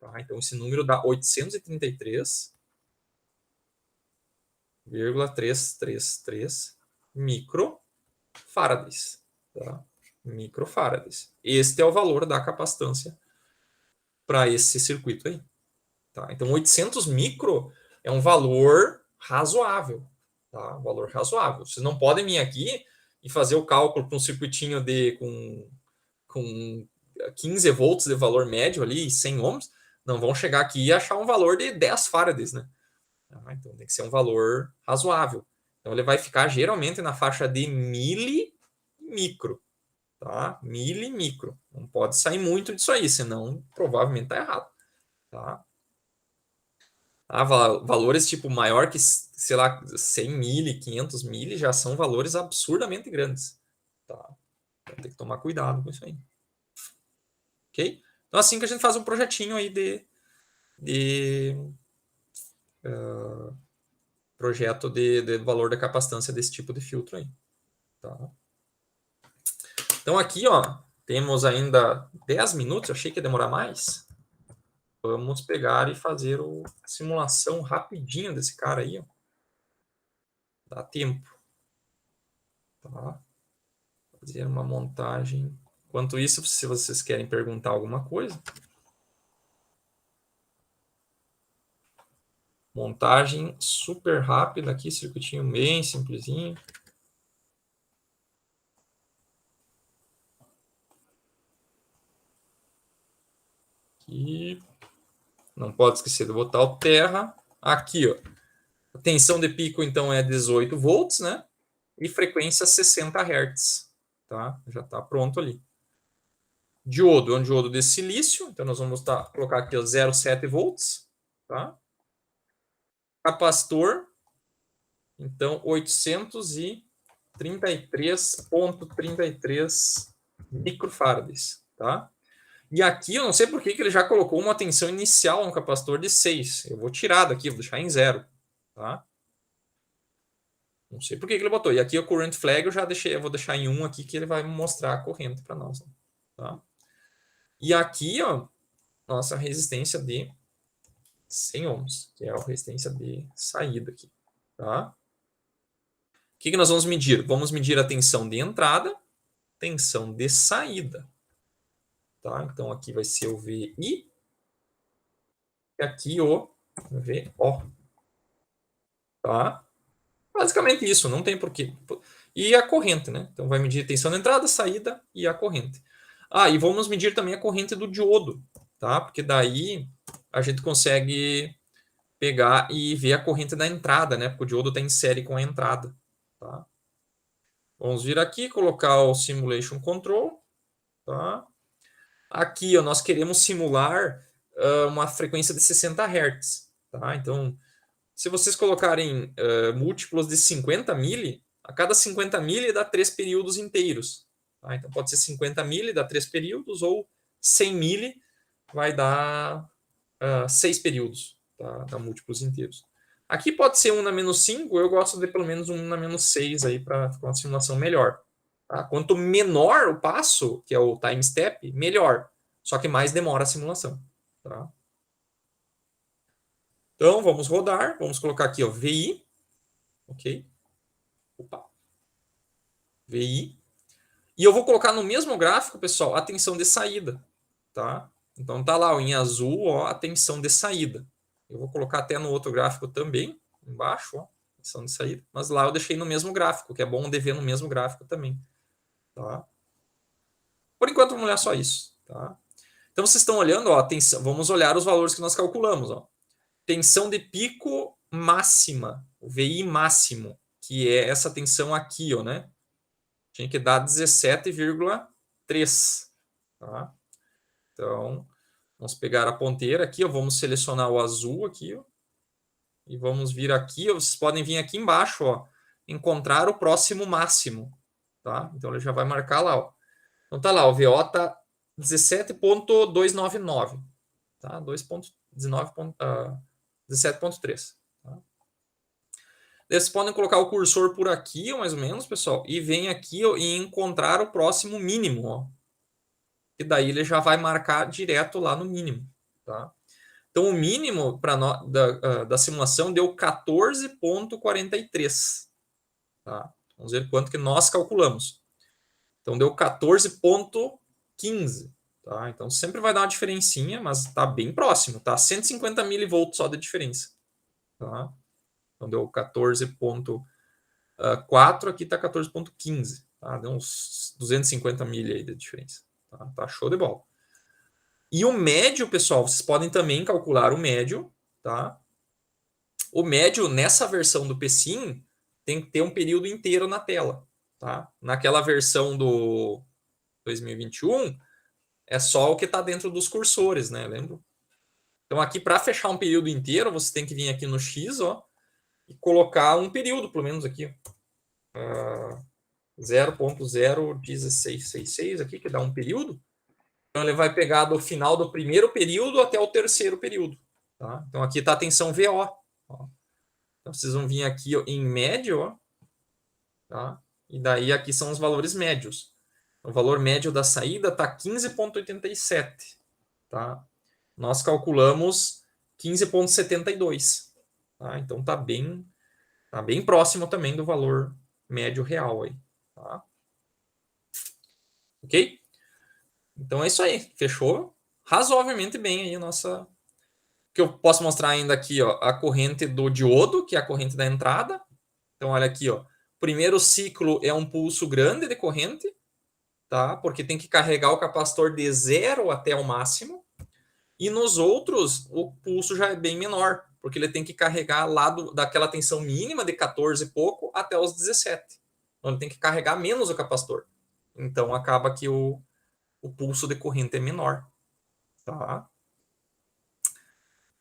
Tá? Então, esse número dá 833,333 microfarads. Tá? Microfarads. Este é o valor da capacitância para esse circuito aí. Tá? Então, 800 micro é um valor razoável. Tá? Um valor razoável. Vocês não podem vir aqui e fazer o cálculo para um circuitinho com 15 volts de valor médio ali, 100 ohms. Não vão chegar aqui e achar um valor de 10 farads, né? Então, tem que ser um valor razoável. Então, ele vai ficar geralmente na faixa de milimicro. Tá? Milimicro. Não pode sair muito disso aí, senão provavelmente está errado. Tá? Valores tipo maior que, sei lá, 100 mili, 500 mili já são valores absurdamente grandes. Tá? Então, tem que tomar cuidado com isso aí. Ok? Então, assim que a gente faz um projetinho aí projeto de valor da capacitância desse tipo de filtro aí. Tá? Então, aqui, ó, temos ainda 10 minutos. Eu achei que ia demorar mais. Vamos pegar e fazer a simulação rapidinho desse cara aí. Ó. Dá tempo. Tá? Fazer uma montagem. Enquanto isso, se vocês querem perguntar alguma coisa. Montagem super rápida aqui, circuitinho bem simplesinho. Aqui. Não pode esquecer de botar o terra. Aqui, ó. A tensão de pico, então, é 18 volts, né? E frequência 60 Hz. Tá? Já está pronto ali. Diodo é um diodo de silício. Então, nós vamos colocar aqui 0,7 volts. Tá? Capacitor. Então, 833,33 microfarads. Tá? E aqui, eu não sei por que ele já colocou uma tensão inicial no capacitor de 6. Eu vou tirar daqui, vou deixar em 0. Tá? Não sei por que ele botou. E aqui o current flag eu vou deixar em 1 aqui, que ele vai mostrar a corrente para nós. Tá? E aqui, ó, nossa resistência de 100 ohms, que é a resistência de saída aqui. Tá? O que nós vamos medir? Vamos medir a tensão de entrada, tensão de saída. tá? Então, aqui vai ser o VI, e aqui o VO, tá? Basicamente isso, não tem porquê. E a corrente, né? Então, vai medir a tensão na entrada, saída e a corrente. E vamos medir também a corrente do diodo, tá? Porque daí a gente consegue pegar e ver a corrente da entrada, né? Porque o diodo está em série com a entrada, tá? Vamos vir aqui, colocar o Simulation Control, tá? Aqui, ó, nós queremos simular uma frequência de 60 Hz, tá? Então, se vocês colocarem múltiplos de 50 mili, a cada 50 mili dá 3 períodos inteiros, tá? Então, pode ser 50 mili, dá 3 períodos, ou 100 mili vai dar 6 períodos, tá? Dá múltiplos inteiros. Aqui pode ser 1 na menos 5, eu gosto de pelo menos 1 na menos 6 aí para ficar uma simulação melhor. Tá? Quanto menor o passo, que é o time step, melhor. Só que mais demora a simulação. Tá? Então, vamos rodar. Vamos colocar aqui, ó, VI. Ok. Opa. VI. E eu vou colocar no mesmo gráfico, pessoal, a tensão de saída. Tá? Então, tá lá ó, em azul ó, a tensão de saída. Eu vou colocar até no outro gráfico também, embaixo, ó, tensão de saída. Mas lá eu deixei no mesmo gráfico, que é bom de ver no mesmo gráfico também. Tá? Por enquanto, vamos olhar só isso. Tá? Então, vocês estão olhando, ó, tensão, vamos olhar os valores que nós calculamos. Ó. Tensão de pico máxima, o VI máximo, que é essa tensão aqui, ó, né? Tinha que dar 17,3. Tá? Então, vamos pegar a ponteira aqui, ó, vamos selecionar o azul aqui, ó, e vamos vir aqui, ó, vocês podem vir aqui embaixo, ó, encontrar o próximo máximo, tá? Então ele já vai marcar lá, ó. Então tá lá, o VO tá 17.299, tá? 17.3. Tá? Vocês podem colocar o cursor por aqui, ó, mais ou menos, pessoal, e vem aqui ó, e encontrar o próximo mínimo, ó. E daí ele já vai marcar direto lá no mínimo, tá? Então, o mínimo da simulação deu 14,43. Tá? Vamos ver quanto que nós calculamos. Então, deu 14,15. Tá? Então, sempre vai dar uma diferencinha, mas está bem próximo. Tá? 150 milivolts só de diferença. Tá? Então, deu 14,4. Aqui está 14,15. Tá? Deu uns 250 mili aí de diferença. Tá show de bola. E o médio, pessoal, vocês podem também calcular o médio, tá? O médio, nessa versão do PSIM, tem que ter um período inteiro na tela, tá? Naquela versão do 2021, é só o que está dentro dos cursores, né? Lembra? Então, aqui, para fechar um período inteiro, você tem que vir aqui no X, ó, e colocar um período, pelo menos aqui, 0.01666 aqui, que dá um período. Então, ele vai pegar do final do primeiro período até o terceiro período. Tá? Então, aqui está a tensão VO. Ó. Então, vocês vão vir aqui ó, em médio. Ó, tá? E daí aqui são os valores médios. O valor médio da saída está 15,87. Tá? Nós calculamos 15,72. Tá? Então, está bem próximo também do valor médio real. Aí, tá? Ok? Então é isso aí, fechou razoavelmente bem aí a nossa... Que eu posso mostrar ainda aqui, ó, a corrente do diodo, que é a corrente da entrada. Então olha aqui, ó, primeiro ciclo é um pulso grande de corrente, tá? Porque tem que carregar o capacitor de 0 até o máximo. E nos outros, o pulso já é bem menor, porque ele tem que carregar lá daquela tensão mínima de 14 e pouco até os 17. Então ele tem que carregar menos o capacitor. Então acaba que o pulso de corrente é menor. Tá?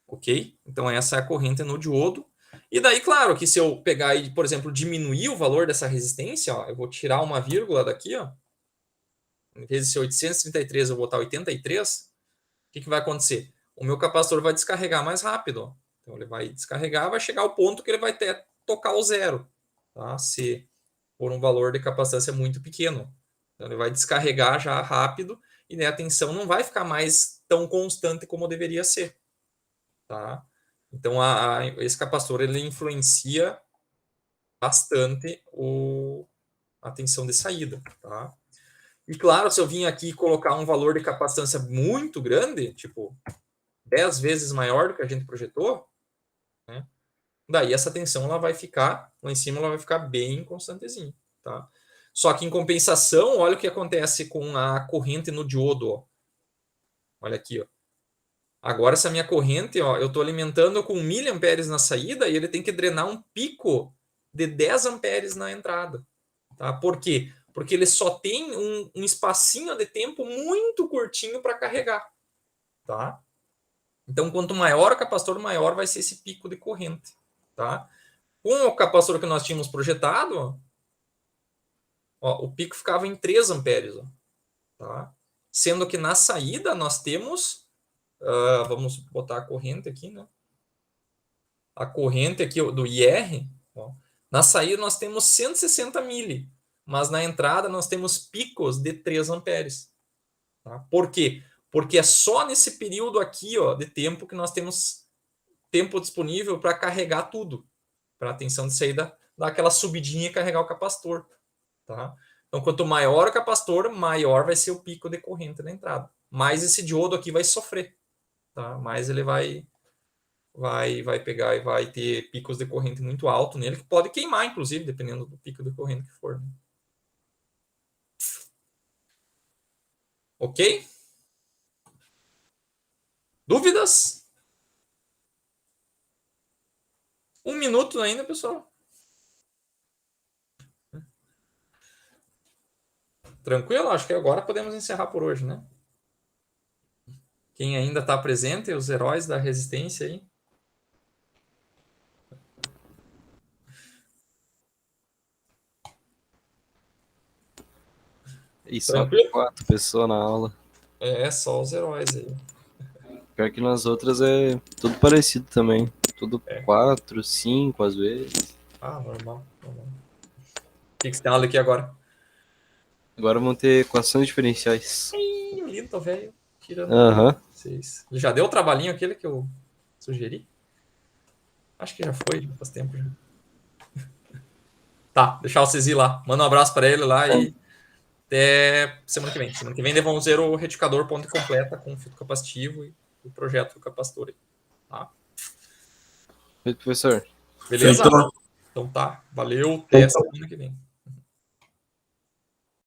Ok? Então, essa é a corrente no diodo. E daí, claro, que se eu pegar e, por exemplo, diminuir o valor dessa resistência, ó, eu vou tirar uma vírgula daqui, ó. Em vez de ser 833, eu vou botar 83. O que vai acontecer? O meu capacitor vai descarregar mais rápido. Ó. Então, ele vai descarregar, vai chegar ao ponto que ele vai até tocar o zero. Tá? Se for um valor de capacitância muito pequeno. Então, ele vai descarregar já rápido e né, a tensão não vai ficar mais tão constante como deveria ser. Tá? Então, esse capacitor ele influencia bastante a tensão de saída. Tá? E claro, se eu vim aqui colocar um valor de capacitância muito grande, tipo 10 vezes maior do que a gente projetou, né? Daí essa tensão ela vai ficar, lá em cima ela vai ficar bem constantezinha, tá? Só que em compensação, olha o que acontece com a corrente no diodo, ó. Olha aqui, ó. Agora essa minha corrente, ó, eu estou alimentando com 1000 amperes na saída e ele tem que drenar um pico de 10 amperes na entrada, tá? Por quê? Porque ele só tem um espacinho de tempo muito curtinho para carregar, tá? Então, quanto maior o capacitor, maior vai ser esse pico de corrente, tá? Com o capacitor que nós tínhamos projetado, ó, o pico ficava em 3 amperes, ó, tá? Sendo que na saída nós temos, vamos botar a corrente aqui, né? A corrente aqui do IR, ó, na saída nós temos 160 mili, mas na entrada nós temos picos de 3 amperes. Tá? Por quê? Porque é só nesse período aqui, ó, de tempo que nós temos tempo disponível para carregar tudo, para a tensão de saída dar aquela subidinha e carregar o capacitor. Tá? Então, quanto maior o capacitor, maior vai ser o pico de corrente na entrada. Mais esse diodo aqui vai sofrer. Tá? Mais ele vai pegar e vai ter picos de corrente muito alto nele, que pode queimar, inclusive, dependendo do pico de corrente que for. Né? Ok? Dúvidas? 1 minuto ainda, pessoal. Tranquilo? Acho que agora podemos encerrar por hoje, né? Quem ainda está presente, os heróis da resistência aí. E só 4 pessoas na aula. É, só os heróis aí. Pior que nas outras é tudo parecido também. Tudo 4, 5 às vezes. Ah, normal. O que você tem aula aqui agora? Agora vão ter equações diferenciais. Ih, lindo, velho. Aham. Já deu o trabalhinho aquele que eu sugeri? Acho que já foi, faz tempo já. Tá, deixar o Cesi lá. Manda um abraço para ele lá e até semana que vem. Semana que vem vamos ver o retificador ponto completa com filtro capacitivo e o projeto do capacitor aí. Tá? Feito, professor. Beleza? Feito. Então tá. Valeu. Até semana que vem.